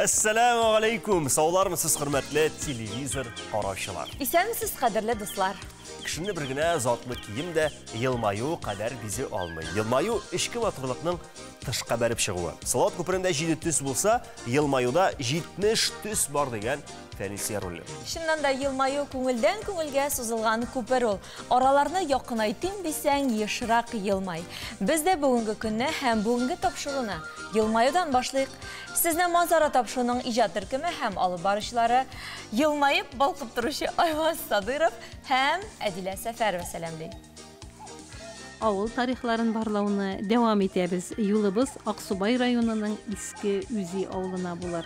Assalamu alaikum. Sağlar mısınız hürmetli televizor qarashchilar? İsen misiniz qadrli dostlar? Kishini birgina zotli kiyim de yilmayu qadar bizi olmaydi. Yilmayu ishki batırlıqning tishqa berib chig'uvi. Salat ko'pirida 7 tus bo'lsa, yilmayuda 70 tus bor degan Felicia rolü. Şundan da yılmayı көңілден көңілге созылған көпір ol. Aralarını yakınaytın bilsen yaşırak yılmay. Biz de bugünkü günü hem bugünkü tapşırığını yılmayıdan başlayık. Sizden manzara tapşırığının icad türkümü hem alıp barışları yılmayıp balkıp duruşu Ayvaz Sadırov hem Edile Sefer ve Selam'dayım. Avul tarixlerin barlauını devam etiyemiz. Yolumuz Aksubay rayonunun eski Üzi avluna bular.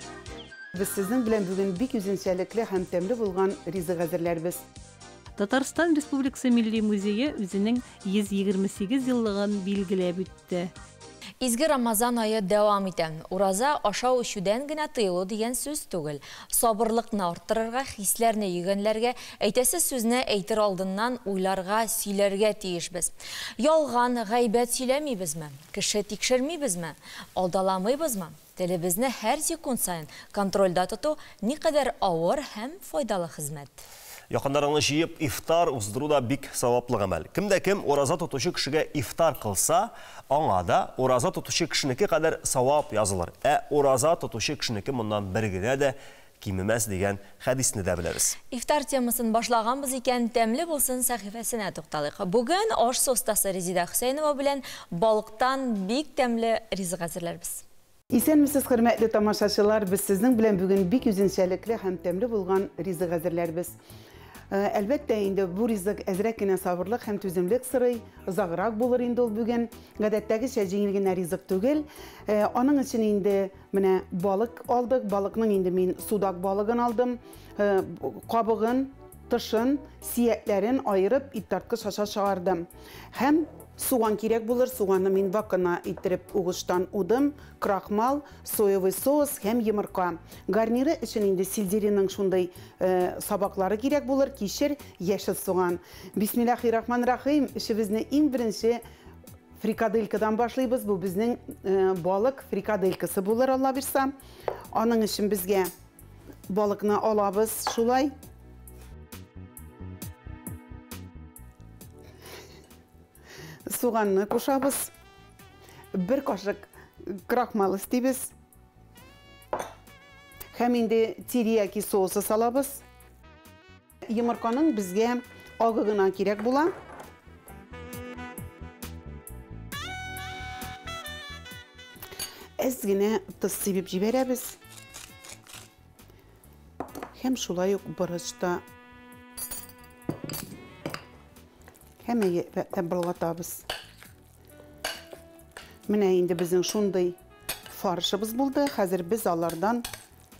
Biz sizin bilen bugün bik üzünçelikli hem temli bulgan rizq hazırlarız. Tatarstan Respublikası Milli Müziyi özünün 128 yıllığın bilgilep ötті. İzgi Ramazan ayı devam eden, uraza aşağı üşüden gına tıyılı diyen söz tügül. Sabırlıqны arttırırga, hislerini yügenlerge, eytesi sözüne eytir aldından uylarga, süylerge tiyişbiz. Yalgan, gaybet süylemiyiz mi? Kişi tikşirmiyiz mi? Aldalamayız mı? Telebizni her sekund sayın kontrolda tutu ne kadar ağır hem faydalı hizmet. Yakınlarını jiyip iftar uzduru da bik savaplı amel. Kimde kim oraza tutuşu kişiye iftar kılsa, ona da oraza tutuşu kişiniki kadar savap yazılır. Oraza tutuşu kişiniki bundan birgine de kimimez deyen hadisini de biliriz. İftar temasını başlağanımız iken temli bulsun sahifesine toxtalıq. Bugün aş sostası Rezida Hüseyinova bilen balıktan bik temli rizq hazırlarız. İsen misiniz hürmetli tamaşaçılar, biz sizin bilen bugün bik üzünçelikli hem temli bulgan rizq hazırlarız. Elbette indi bu rizq ezrekine sabırlık hem tüzümlük sırayı zağırak bulur indi ol bugün. Gadetteki şecingine rizq tügül. Onun için indi mine balık aldık. Balıkның indi min sudak balığını aldım. Kabığın, tışın, siyetlerin ayırıp ittartkı şaşa çağırdım. Hem soğan kirek bulur. Soğanı min bakına ittirip uğuştan udım. Krakmal, soyavı sos hem yumurka. Garniri için indi sildirinin şunday sabakları kirek bulur. Kişir, yeşil soğan. Bismillahirrahmanirrahim. İşimizni en birinci frikadelkadan başlayız. Bu bizning balık frikadelkası bulur Allah bilsem. Onun için bizge balıkını alabız şulay. Soğanını koşabız. Bir kaşık krakmal isteybiz. Hem indi teriyaki sosu salabız. Yumurkanın bizge ağığına kirek bulan. Ezgine tuz sibip jiberemiz. Hem şulay barışta hem tembalatabız. Mine indi bizim şunday farşımız buldu. Hazır biz alardan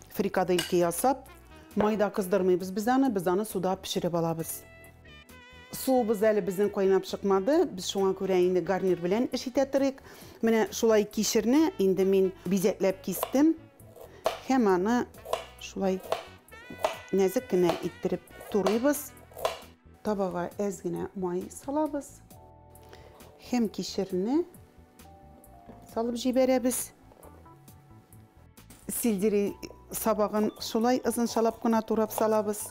frikadelki yasap mayda kızdırmayız biz onu suda pişirip alabız. Suğumuz eli bizim koyunap çıkmadı. Biz şu an göre indi garnir bilen işitettirik. Mine şulay kişirini indi min bizetlep kistim. Hemen şulay nezikine ittirip turuyuz. Tabağa ezgine may salabız. Hem kişirini salıp jiberemiz. Sildiri sabağın şulay ızın şalapkına turap salabız.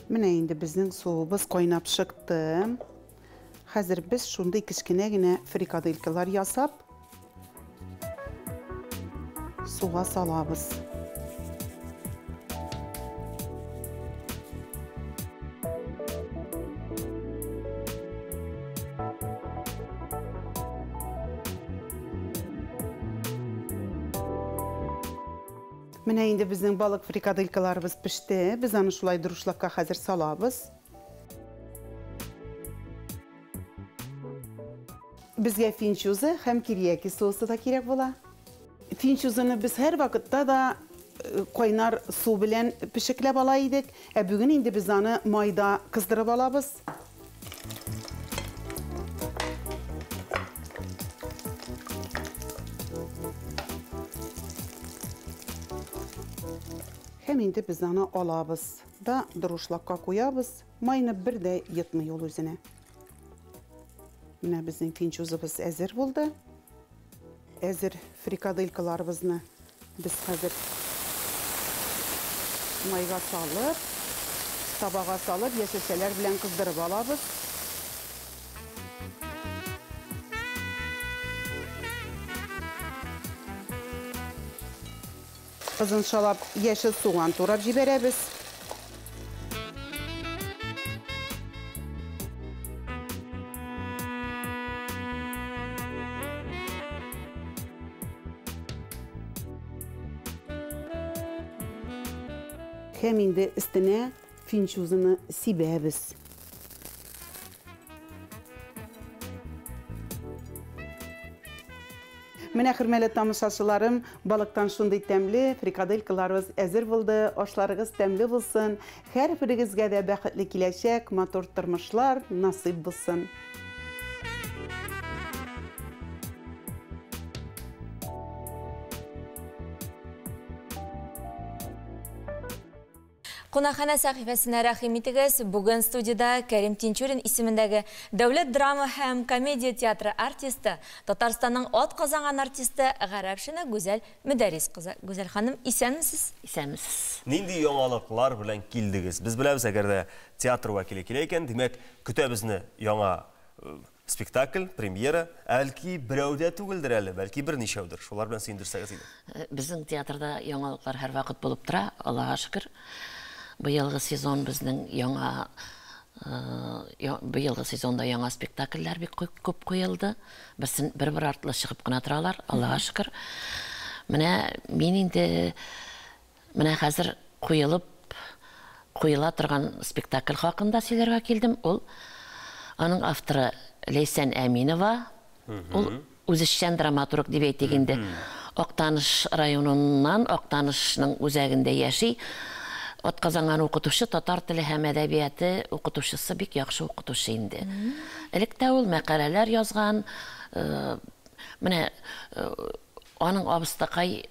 Mine indi bizning suğumuz koynap çıktı. Hazır biz şunda kichkinagina frikadelkalar yasap suğa salabız. Mine indi bizning balık frikadelkalarımız pişti. Biz onu şulay duruşlakka hazır salabız. Bizge finçuzu hem kiriyaki sosu da kirek bola. Finçuzunu biz her vakitte da koynar su bilen pişiklep alaydık. Bugün indi biz onu mayda kızdırıp alabız. Hem indi biz onu alabız da duruşlakka koyabız. Mayını bir de yetmiyor üzerine. Yine bizim finçuzumuz hazır oldu. әзер фрикадылькаларыбызны без хәзер майга салып, табаға салып, яшелчәләр белән кыздырып алабыз. Озыншалап яшел суган турап җибәрәбез. Һәм инде өстенә финчузыны сибәбез. Менә хөрмәтле тамашачыларым, балыктан шундый тәмле фрикадылькаларыбыз әзер булды. Ашларыгыз тәмле булсын. Һәр берегезгә дә бәхетле киләчәк, матур тормышлар насыйп булсын. Қонақхана сәхифәсенә рәхим итегез. Бүген студияда Кәрим Тинчурин исемендәге Дәүләт драма һәм комедия театры артисты, Татарстанның ат казанган артисты Гарәпшина Гүзәл Мөдәрис кызы. Гүзәл ханым, исәнмесез? Исәнмесез. Нинди яңалыклар белән килдегез? Без беләбез, әгәр театр вәкиле килә икән, димәк, көтәбезне яңа спектакль, премьера, әлки берәүдә түгелдер әле, бәлки берничәүдер. Шулар белән сөендерсәгез иде. Безнең театрда яңалыклар һәр вакыт булып тора, Аллаһка шөкер. Быелгы сезон безнең быелгы сезонда яңа спектакльләр бик күп куелды. Бер артлы чыгып кына торалар, Аллаһка шөкер. Менә мин инде хәзер куела торган спектакль хакында сөйләргә килдем. Ул аның авторы Лейсән Әминова. Ул үзешчән драматург дип әйтик инде. Актаныш районыннан, Актанышның үзәгендә яши. Атказанган укытучы, татар теле һәм әдәбияты укытучысы, бик яхшы укытучы инде. Электә ул мәкаләләр язган, менә аның Абыстакай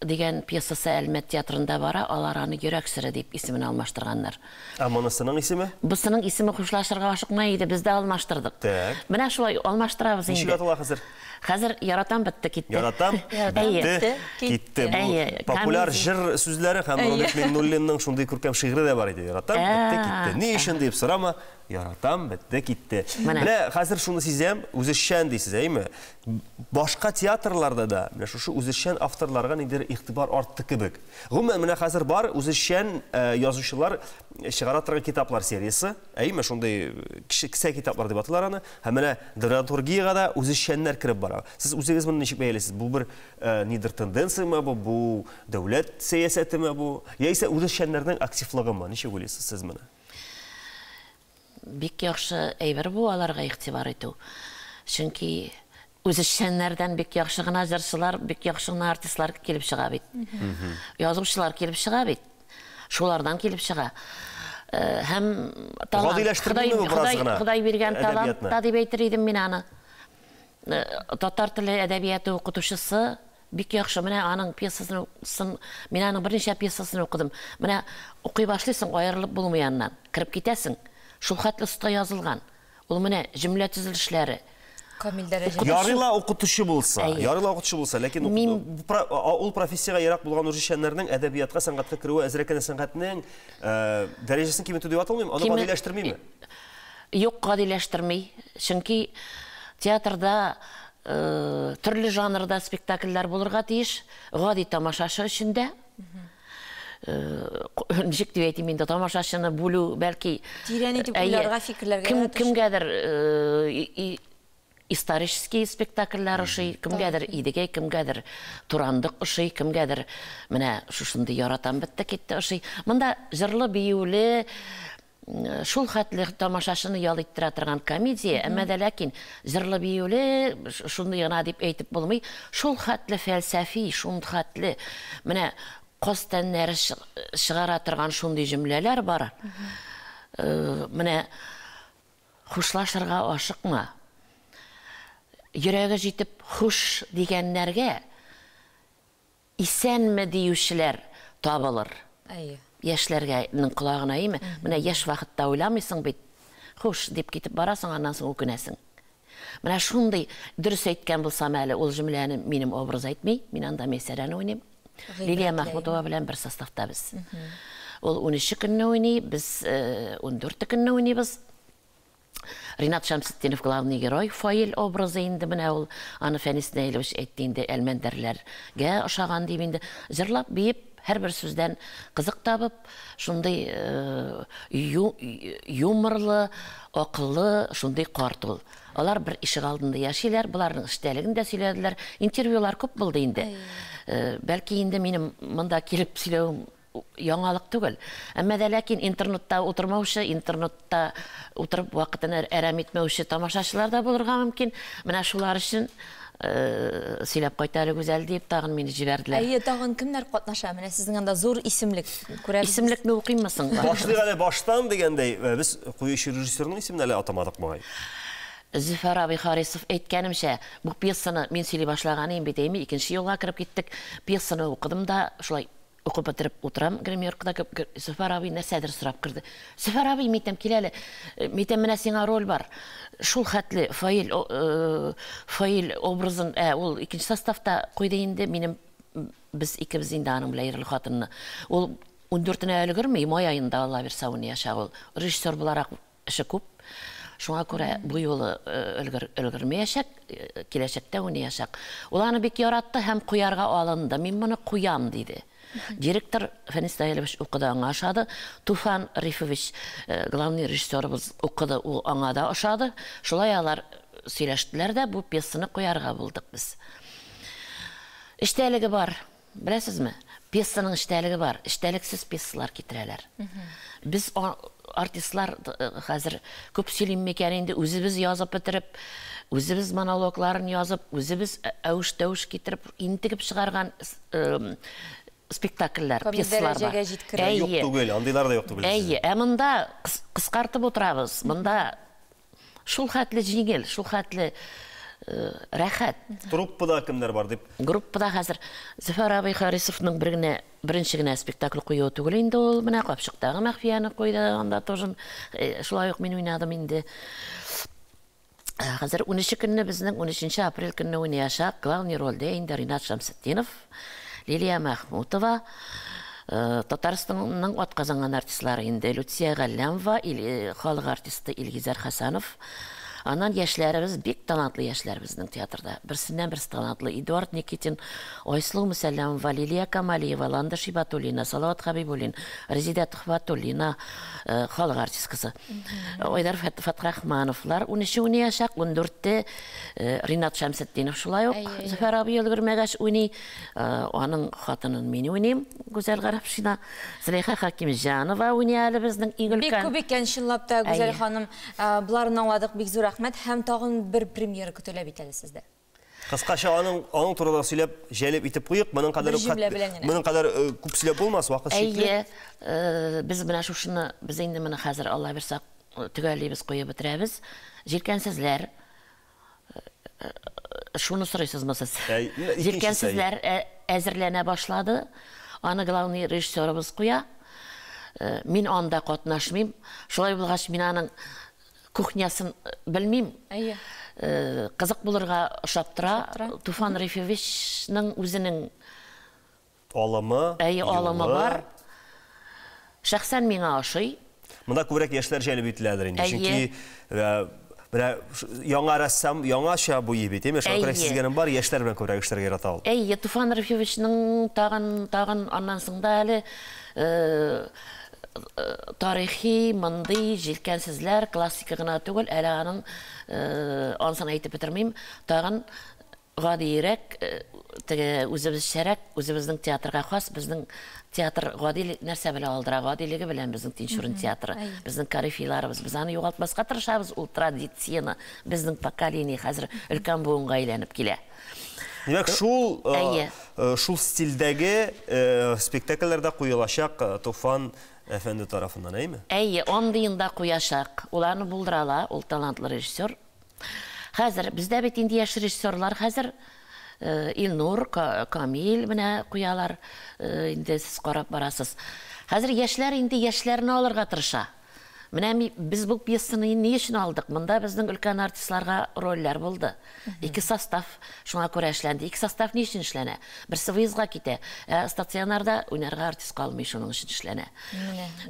дигән пьесасы Әлмәт театрында бара, алар аны Йөрәк сере дип исемен алмаштырганнар. Ә монысының исеме? Бусының исеме хушлашырга ашыкмай иде, без дә алмаштырдык. Менә шулай алмаштырабыз инде. Ничек атала хәзер? Хәзер Яратам бетте китте. Яратам китте. Популяр җыр сүзләре һәм Рудольф Миннуллинның шундый күркәм шигыре дә бар иде. Яратам бетте китте. Ни өчен дип сорама, Яратам бетте китте. Менә хәзер шуны сизәм, үзешчән дисез, әйме? Башка театрларда да менә шушы үзешчән авторларга ниндидер игътибар артты кебек. Гомумән менә хәзер бар үзешчән язучылар чыгара торган китаплар сериясе, әйме шундый кисә китаплар дип аталар аны. Һәм менә драматургиягә да үзешчәннәр кирип бара. Сез үзегез моны ничек бәялисез? Бу бер нидер тенденциямы бу, дәүләт сәясәтеме бу, яисә үзешчәннәрнең активлыгымы? Ничек уйлыйсыз сез моны? Бик яхшы әйбер бу аларга игътибар итү. Чөнки үзешчәннәрдән бик яхшы гына җырчылар, бик яхшы гына артистлар килеп чыга бит. Язучылар килеп чыга бит. Шулардан килеп чыга. Һәм Ходай биргән талант та дип әйтер идем мин аны. Татар теле әдәбияты укытучысы бик яхшы. Менә аның пьесасын, мин аның берничә пьесасын укыдым. Менә укый башлыйсың, аерылып булмый яннан. Кирип китәсең. Шул хәтле оста язылган. Ул менә җөмлә төзелешләре. Камил дәрәҗәдә. Ярыла укытучы булса, ләкин ул профессиягә ярак булган үзешчәннәрнең әдәбиятка, сәнгатькә керүе, әзрәкән сәнгатьнең дәрәҗәсен киметү дип аталмыймы? Аны гадиләштермиме? Юк, гадиләштерми. Чөнки театрда төрле жанрда спектакльләр булырга тиеш, гади тамашачы өчен дә. Ничек дип әйтим инде, тамашачыны бүлү, бәлки тирән итеп уйларга, фикерләргә кемгәдер исторический спектакльләр ошый, кемгәдер идегәй, кемгәдер турандык ошый, кемгәдер менә шушынды Яратам бетте китте ошый. Монда җырлы, биюле, шул хәтле тамашачыны ял иттера торган комедия, әмма дә ләкин җырлы, биюле, шундый гына дип әйтеп булмый, шул хәтле фәлсәфи, шундый хәтле менә костәннәре чыгара торган шундый җөмләләр бар. Менә хушлашырга ашыкма. Йөрәге җитеп хуш дигәннәргә исәнме диючеләр табылыр. Яшьләргәнең колагына име? Менә яшь вакытта уйламыйсың бит. Хуш дип китеп барасың, аннан соң үкенәсең. Менә шундый дөрес әйткән булсам әле, ул җөмләне минем образ әйтмей, мин анда Мәйсәрәне уйныйм. Лилия Мәхмүтова белән бер составта без. Ул 13 көнне уйный, без 14 көнне уйныйбыз. Ринат Шәмсетдинов главный герой, Фаил образы инде менә ул, аны Фәнис Нәйлевич әйтте инде, әлмәндәрләргә ошаган дип инде. Җырлап, биеп, һәрбер сүздән кызык табып, шундый юморлы, акыллы, шундый карт ул. Алар бер ишек алдында яшиләр, буларның эштәлеген дә сөйләделәр. Интервьюлар күп булды инде. Бәлки инде минем монда килеп сөйләүем яңалык түгел. Әмма дә ләкин интернетта утырмаучы, интернетта утырып вакытын әрәм итмәүче тамашачылар да булырга мөмкин. Менә шулар өчен сөйләп кайта әле гүзәл дип тагын мине җибәрделәр. Тагын кемнәр катнаша? Менә сезнең анда зур исемлек күрәбез. Исемлекне укыймысың? Башлык әле баштан дигәндәй, без куючы режиссерның исемен әле атамадык бугай. Зөфәр абый Харисов әйткәнемчә, бу пьесаны мин сөйли башлаганым бит әйме, икенче елга кирип киттек. Пьесаны укыдым да, шулай укып бетереп утырам, гримеркада Зөфәр абый нәрсәдер сорап кирде. Зөфәр абый, митем килә әле, митем менә сиңа роль бар. Шул хәтле Фаил образын, ул икенче составта куйды инде, минем без икебез инде аның белән ирле хатынны. Ул 14-нә өлгермәй, май айында Алла бирсә уйный яшәп ул. Режиссер буларак эше күп. Шуңа күрә бу юлы өлгермәячәк, киләчәктә уйнаячак. Ул аны бик яратты һәм куярга алынды. Мин моны куям диде. Директор Фәнис Нәйлевич укыды, аңа ошады. Туфан Рифович, главный режиссерыбыз, укыды, ул аңа да ошады. Шулай алар сөйләштеләр дә, бу пьесаны куярга булдык без. Эштәлеге бар, беләсезме? Пьесаның эштәлеге бар. Эштәлексез пьесалар китерәләр. Без артистлар хәзер күп сөйлим микән инде, үзебез язып бетереп, үзебез монологларын язып, үзебез әүш-тәүш китереп, интегеп чыгарган спектакльләр, пьесалар бар. Юк түгел, андыйлар да юк түгел. Монда кыскартып утырабыз. Монда шул хәтле җиңел, шул хәтле рәхәт. Труппада кемнәр бар дип? Группада хәзер Зөфәр абый Харисовның беренче генә спектакль куюы түгел инде ул. Менә Капчыктагы Мәхфияны куйды, анда тоже шулай ук мин уйнадым инде. Хәзер 13 көнне безнең 13 апрель көнне уйнаячак главный рольдә инде Ринат Шәмсетдинов, Лилия Мәхмүтова, Татарстанның атказанган артистлары инде Люция Галлямова, халык артисты Илгизәр Хәсәнов. Анан яшьләребез бик талантлы яшьләр безнең театрда. Берсеннән берсе талантлы. Эдуард Никитин, Айслу Мусәлләмова, Лилия Камалиева, Ланда Шибатуллина, Салават Хабибуллин, Резидә Төхвәтуллина, халык артисткасы. Айдар Фатрахмановлар 13 уйнаячак, 14-те Ринат Шәмсетдинов шулай ук. Зөфәр абый өлгермәгәч уйный, аның хатынын мин уйныйм. Гүзәл Гарапшина, Зөләйха Хакимҗанова уйный әле безнең иң өлкән. Бик күп икән чынлап та, Гүзәл ханым. Буларын аңладык, бик зур рәхмәт. Һәм тагын бер премьера көтелә бит әле сездә. Кыскача аның турында сөйләп, җәлеп итеп куйык. Моның кадәр күп сөйләп булмас, вакыт шикле. Без менә шушыны, без инде моны хәзер Алла бирсә төгәллибез, куеп бетерәбез. Җилкәнсезләр, шуны сорыйсызмы сез? Җилкәнсезләр әзерләнә башлады. Аны главный режиссерыбыз куя. Мин анда катнашмыйм. Шулай булгач, мин аның кухнясын белмим. Кызык булырга ошап тора. Туфан Рифовичның үзенең алымы бар. Шәхсән миңа ошый. Монда күбрәк яшьләр җәлеп итәләр инде. Чөнки яңа рәссам, яңаша бу ебит. Шулай сезгәнем бар, яшьләр белән күбрәк эшләргә ярата ул. Туфан Рифовичның тагын аннан соң да әле тарихи, мондый җилкәнсезләр, классика гына түгел, әле аның ансын әйтеп бетермим, тагын гадиерәк, үзебезчәрәк, үзебезнең театрга хас, безнең театр гади нәрсә белән алдыра, гадилеге белән безнең Тинчурин театры, безнең карифиларыбыз, без аны югалтмаска тырышабыз, ул традицияны безнең поколение хәзер өлкән буынга әйләнеп килә. Демәк, шул стильдәге спектакльләрдә куелачак Туфан әфәнде тарафыннан, әйме? Андыйында куяшак. Уларны булдырала, ул талантлы режиссер. Хәзер бездә бит инде яшь режиссерлар хәзер Илнур, Камил менә куялар, инде сез карап барасыз. Хәзер яшьләр инде яшьләрне алырга тырыша. Менә без бу пьесаны ни өчен алдык? Монда безнең өлкән артистларга рольләр булды. Ике состав шуңа күрә эшләнде. Ике состав ни өчен эшләнә? Берсе выездга китә, стационарда уйнарга артист калмый, шуның өчен эшләнә.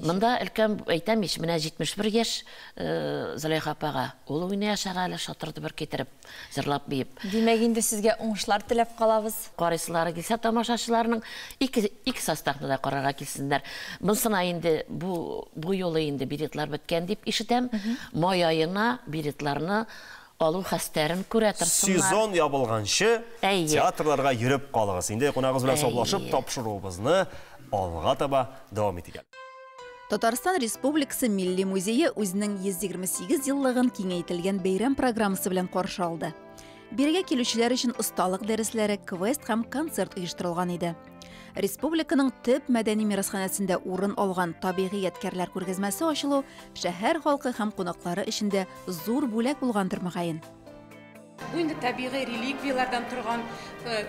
Монда өлкән әйтәм ич, менә 71 яшь Зөләйха апага, ул уйный ашага әле шатырды бер китереп, җырлап биеп. Димәк, инде сезгә уңышлар теләп калабыз. Карыйсылары килсә, тамашачыларның ике составны да карарга килсеннәр. Монсына инде бу юлы инде билетлар беткән дип ишетәм. Май аена билетларны алу хәстәрен күрә торсыннар. Сезон ябылганчы театрларга йөреп калыгыз. Инде кунагыз белән саулашып тапшыруыбызны алга таба дәвам итәбез. Татарстан Республикасы Милли музее үзенең 128 еллыгын киңәйтелгән бәйрәм программасы белән каршы алды. Бирегә килүчеләр өчен осталык дәресләре, квест һәм концерт оештырылган иде. Республиканың төп мәдәни мирасханәсендә урын алган табигый ядкәрләр күргәзмәсе ачылу шәһәр халкы һәм кунаклары өчен зур бүләк булгандыр мөгаен. Бу инде табигый реликвиялардан торган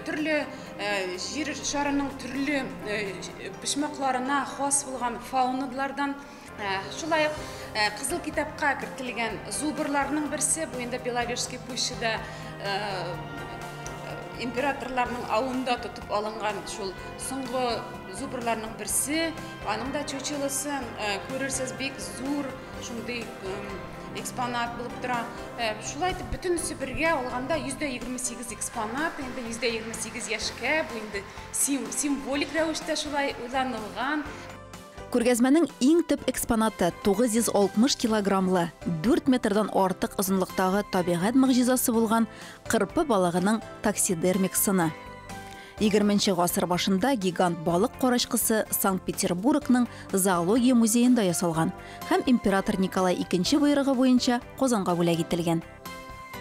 төрле җир шарының төрле почмакларына хас булган фауналардан шулай ук Кызыл китапка кертелгән зубырларның берсе, бу инде Беловежский пущада императорларның авында тотып алынган шул соңгы зубырларның берсе, аның да чучелосын күрерсез бик зур шундый экспонат булып тора. Шулай итеп бөтенесе бергә алганда 128 экспонат, инде 128 яшькә, бу инде символик рәвештә шулай уйланылган. Күргәзмәнең иң төп экспонаты 960 килограммлы, 4 метрдан артык озынлыктагы табигать мөгъҗизасы булган кырпы балыгының таксидермик сыны. 20нче гасыр башында гигант балык карачкысы Санкт-Петербургның зоология музеенда ясалган һәм император Николай II буйрыгы буенча Казанга бүләк ителгән.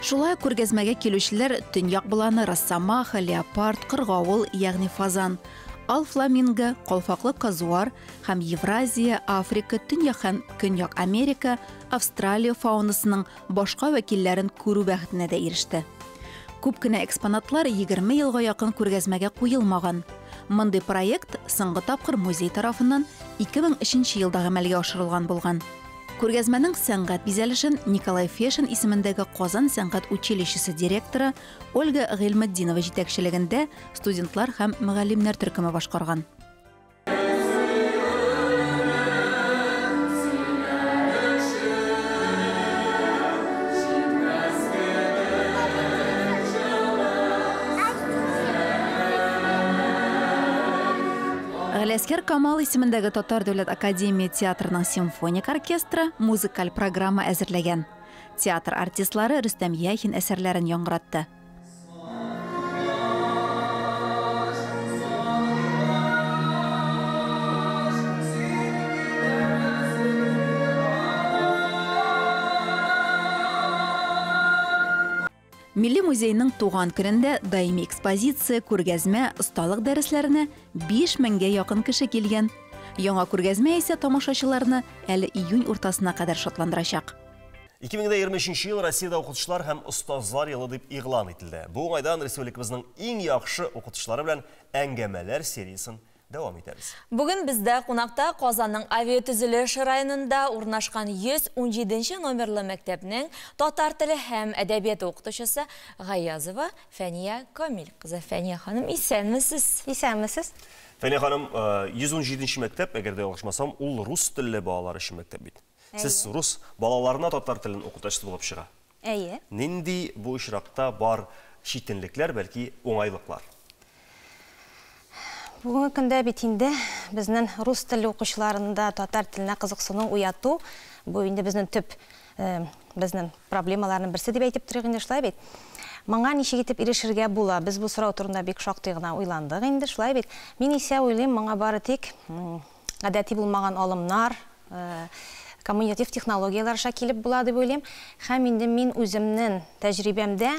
Шулай күргәзмәгә килүчеләр төньяк боланы, росомаха, леопард, кыргавыл, ягъни фазан, ал фламинго, калфаклы казуар һәм Евразия, Африка, Төньяк һәм Көньяк Америка, Австралия фаунасының башка вәкилләрен күрү бәхетенә дә иреште. Күп кенә экспонатлар 20 елга якын күргәзмәгә куелмаган. Мондый проект соңгы тапкыр музей тарафыннан 2003 елда гамәлгә ашырылган булган. Күргәзмәнең сәнгать бизәлешен Николай Фешин исемендәге Казан сәнгать училищесы директоры Ольга Гыйльметдинова җитәкчелегендә студентлар һәм мөгаллимнәр төркеме башкарган. Галиәскәр Камал исемендәге Татар дәүләт академия театрының симфоник оркестры музыкаль программа әзерләгән. Театр артистлары Рөстәм Яхин әсәрләрен яңгыратты. Милли музейның туган көнендә даими экспозиция, күргәзмә, осталык дәресләренә 5000гә якын кеше килгән. Яңа күргәзмә исә тамашачыларны әле июнь уртасына кадәр шатландырачак. 2023 ел Россиядә укытучылар һәм остазлар елы дип игълан ителде. Бу уңайдан республикабызның иң яхшы укытучылары белән әңгәмәләр сериясын дәвам итәбез. Бүген бездә кунакта Казанның авиатөзелеш районында урнашкан 117 номерлы мәктәпнең татар теле һәм әдәбият укытучысы Гаязова Фәния Камил кызы. Фәния ханым, исәнмесез? Исәнмесез? Фәния ханым, 117 мәктәп, әгәр дә ялгышмасам, ул рус телле балалар өчен мәктәп бит. Сез рус балаларына татар телен укытучысы булып чыга. Әйе. Нинди бу очракта бар читенлекләр, бәлки уңайлыклар? Бүгінгі көндә бит инде безнең рус теле укучыларында татар теленә кызыксыну уяту, бу инде безнең төп безнең проблемаларның берсе дип әйтеп торыйк инде, шулай бит. Моңа ничек итеп ирешергә була? Без бу сорау турында бик шактый гына уйландык инде, шулай бит. Мин исә уйлыйм, моңа бары тик гадәти булмаган алымнар, коммуникатив технологиялар аша килеп була дип уйлыйм. Һәм инде мин үземнең тәҗрибәмдә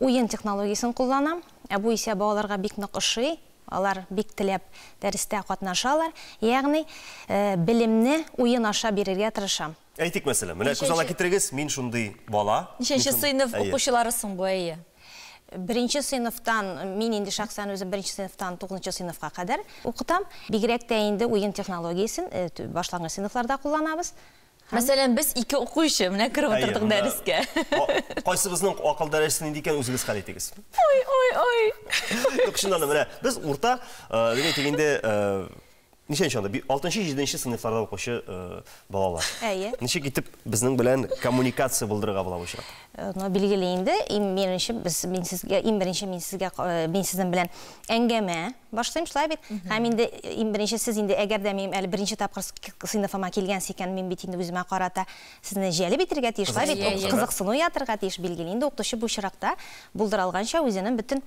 уен технологиясын кулланам. Бу исә балаларга бик нык ошый. Алар бик теләп дәрестә катнашалар. Ягъни белемне уен аша бирергә тырышам. Әйтик мәсәлән, менә күзалла китерегез, мин шундый бала. Ничәнче сыйныф укучылары соң бу әйе? Беренче сыйныфтан, мин инде шәхсән үзем беренче сыйныфтан 9нчы сыйныфка кадәр укытам. Бигрәк тә инде уен технологиясын башлангыч сыйныфларда кулланабыз. Мәсәлән, без ике укучы менә киреп утырдык дәрескә. Кайсыбызның акыл дәресен инде икән үзегез хәл итегез. Ой. Юк, шуннан менә без урта дигәндә ничәнче анда 6-7 сыйныфларда укучы балалар. Ничек итеп безнең белән коммуникация булдырырга була бу чорда? Билгеле инде, мен сезнең белән әңгәмә башлыйм шулай бит. Һәм инде беренче сез инде әгәр дә мин әле беренче тапкыр сыйныфыма килгән икән, мин бит инде үземә карата сезне җәлеп итәргә тиеш, шулай бит, кызыксыну ятырга тиеш. Билгеле инде укытучы бу чиракта булдыра алганча үзенең бөтен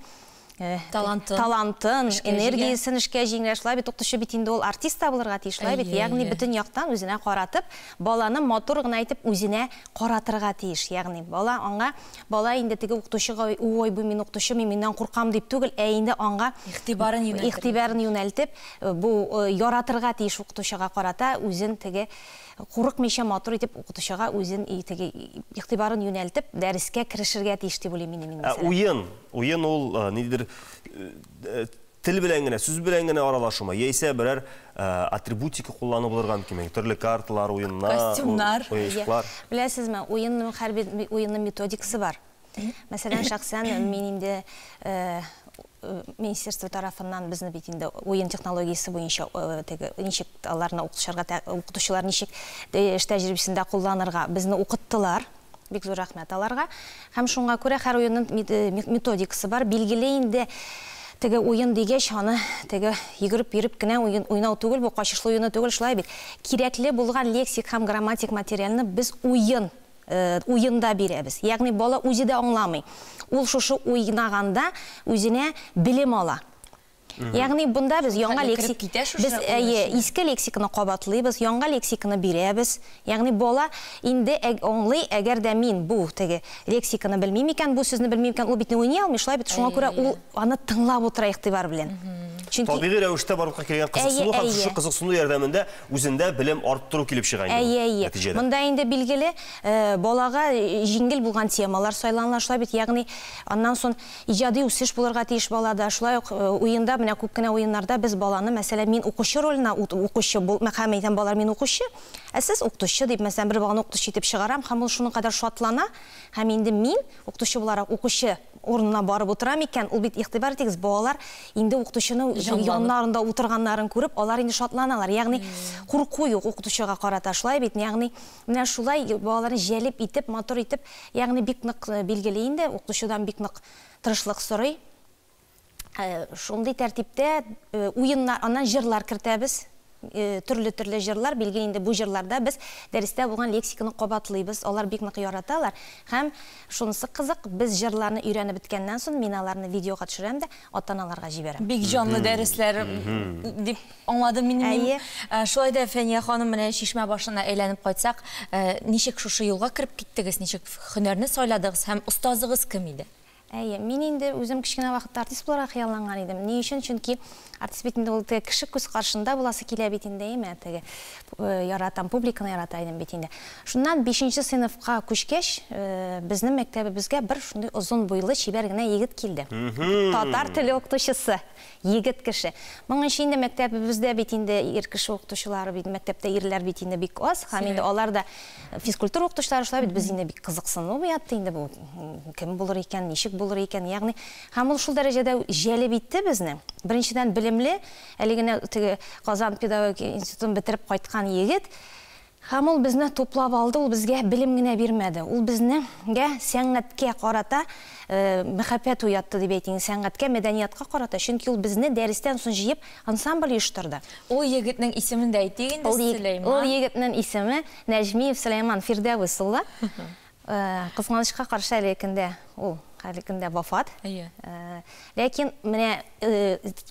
талантын, энергиясын эшкә җиңдерә, шулай бит укытучы бит инде ул артист булырга тиеш, шулай бит. Ягъни бөтен яктан үзенә каратып, баланы матур гына итеп үзенә каратырга тиеш. Ягъни бала инде теге укытучыга ой бу мин укытучы, мин миннән куркам дип түгел, инде аңа игътибарын юнәлтеп, бу яратырга тиеш укытучыга карата үзен теге курыкмыйча матур итеп укытучыга үзен теге игътибарын юнәлтеп дәрескә керешергә тиеш дип уйлыйм мин мәсәлән. Уен ул нидер тел белән генә, сүз белән генә аралашума, яисә берәр атрибутика кулланып булырга мөмкин. Төрле карталар, уеннар, костюмнар, уенчыклар. Беләсезме, уенның методикасы бар. Мәсәлән, шәхсән мин инде Министерство тарафыннан безне бит инде уен технологиясы буенча ничек аларны укытучылар ничек эш тәҗрибәсендә кулланырга безне укыттылар. Бик зур рәхмәт аларга. Һәм шуңа күрә һәр уенның методикасы бар. Билгеле инде теге уен дигәч аны теге йөгереп кенә уйнау түгел, бу качышлы уены түгел, шулай бит. Кирәкле булган лексик һәм грамматик материалны без уенда бирәбез. Ягъни бала үзе дә аңламый. Ул шушы уйнаганда үзенә билем ала. Ягъни бунда без яңа лексик, без иске лексиканы кабатлыйбыз, яңа лексиканы бирәбез. Ягъни бала инде аңлый, әгәр дә мин бу теге лексиканы белмим икән, бу сүзне белмим икән, ул битне уйный алмый, шулай бит. Шуңа күрә ул аны тыңлап утыра игътибар белән. Табигый рәвештә барлыкка килгән кызыксыну һәм шушы кызыксыну ярдәмендә үзендә белем арттыру килеп чыга инде. Монда инде билгеле балага җиңел булган темалар сайланыла, шулай бит. Ягъни аннан соң иҗади үсеш булырга тиеш балада. Шулай ук уенда, менә күп кенә уеннарда без баланы, мәсәлән, мин укучы ролена, укучы һәм әйтәм балалар мин укучы, ә сез укытучы дип, мәсәлән, бер баланы укытучы итеп чыгарам, һәм ул шуның кадәр шатлана, һәм инде мин укытучы буларак укучы урынына барып утырам икән, ул бит игътибар итегез, балалар инде укытучының яннарында утырганнарын күреп, алар инде шатланалар. Ягъни курку юк укытучыга карата, шулай бит. Ягъни менә шулай балаларны җәлеп итеп, матур итеп, ягъни бик нык билгеле инде укытучыдан бик нык тырышлык сорый. Шундый тәртиптә уеннар, аннан җырлар кертәбез. Төрле җырлар, билгеле инде бу җырларда без дәрестә булган лексиканы кабатлыйбыз. Алар бик нык яраталар. Һәм шунысы кызык, без җырларны өйрәнеп биткәннән соң мин аларны видеога төшерәм дә ата-аналарга җибәрәм. Бик җанлы дәресләр дип аңладым мин. Шулай да Фәния ханым, менә Чишмә башына әйләнеп кайтсак, ничек шушы юлга кирип киттегез, ничек һөнәрне сайладыгыз һәм устазыгыз кем иде? Мин инде үзем кичкенә вакытта артист буларак хыялланган идем. Ни өчен? Чөнки артист бит инде ул кеше күз каршында буласы килә бит инде, теге яратам, публиканы ярата идем бит инде. Шуннан 5нче сыйныфка күчкәч, безнең мәктәбебезгә бер шундый озын буйлы, чибәр генә егет килде. Татар теле укытучысы, егет кеше. Моңынча инде мәктәбебездә бит инде ир кеше укытучылары бит, мәктәптә ирләр бит инде бик аз, һәм инде алар да физкультура укытучылары, шулай бит без инде бик кызыксыну уятты инде бу. Кем булыр икән, ничек булыр икән, ягъни һәм ул шул дәрәҗәдә җәлеп итте безне. Беренчедән белемле, әле генә теге Казан педагогик институтын бетереп кайткан егет, һәм ул безне туплап алды, ул безгә белем генә бирмәде. Ул безнегә сәнгатькә карата мәхәббәт уятты дип әйтим, сәнгатькә, мәдәниятка карата. Чөнки ул безне дәрестән соң җыеп ансамбль оештырды. Ул егетнең исемен дә әйтик инде, Сөләйман. Ул егетнең исеме Нәҗмиев Сөләйман Фирдәвис улы. Кызганычка каршы әлегендә ул хәликендә вафат. Ләкин менә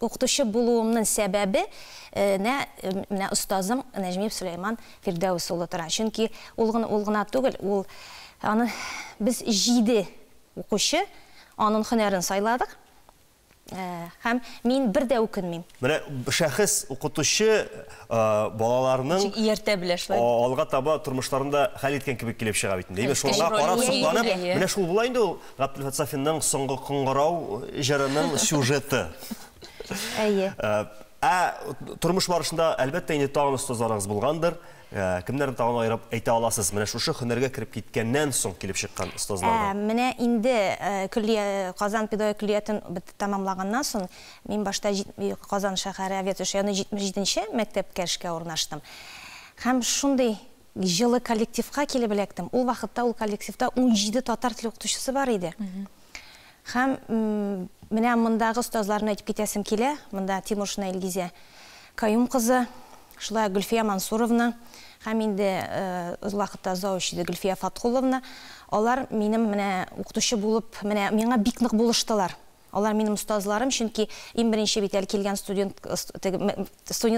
укытучы булуымның сәбәбе менә устазым Нәҗмиев Сөләйман Фирдәвис улы тора. Чөнки ул гына түгел, ул аны без 7 укучы аның һөнәрен сайладык. Һәм мин бер дә үкенмим. Менә шәхес укытучы балаларның ияртә белә шулай. Алга таба тормышларында хәл иткән кебек килеп чыга бит инде. Шуңа карап сокланып, менә шул була инде ул Габделфат Сафинның соңгы кыңгырау җырының сюжеты. Әйе. Тормыш барышында әлбәттә инде тагын устазларыгыз булгандыр. Кемнәрне тагын айырып әйтә аласыз? Менә шушы һөнәргә кереп киткәннән соң килеп чыккан остазлардан. Менә инде Казан педагогик колледжын тәмамлаганнан соң мин башта Казан шәһәре авиация районы 77-нче мәктәпкә эшкә урнаштым. Һәм шундый жылы коллективка килеп эләктем. Ул вакытта ул коллективта 17 татар теле укытучысы бар иде. Һәм менә мондагы остазларны әйтеп китәсем килә. Монда Тимошина Илгизә Каюм кызы, шулай Гөлфия Мансуровна, һәм инде ул вакытта завуч иде Гөлфия Фатхуловна. Алар минем менә укытучы булып, менә миңа бик нык булыштылар. Алар минем остазларым, чөнки иң беренче бит әле килгән студент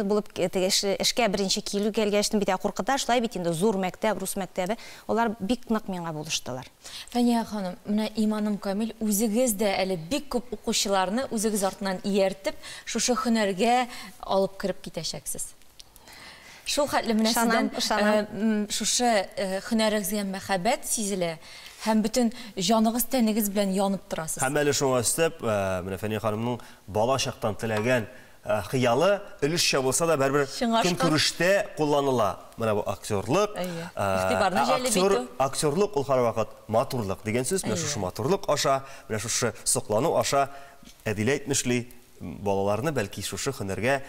булып эшкә беренче килү килгәчтен бит куркыта, шулай бит инде зур мәктәп, рус мәктәбе. Алар бик нык миңа булыштылар. Фәния ханым, менә Иманым Камил, үзегез дә әле бик күп укучыларны үзегез артыннан ияртеп, шушы һөнәргә алып кирип китәчәксез. Шул хәтле менә сездән шушы һөнәрегезгә мәхәббәт сизелә. Һәм бүтән җаныгыз тәнегез белән янып торасыз. Һәм әле шуңа өстәп, менә Фәния ханымның бала чактан теләгән хыялы өлешчә булса да бәрбер көнкүрештә кулланыла. Менә бу актерлык, актерлык ул һәрвакыт матурлык дигән сүз. Менә шушы матурлык аша, менә шушы соклану аша әдилә әйтмешли балаларны бәлки шушы һөнәргә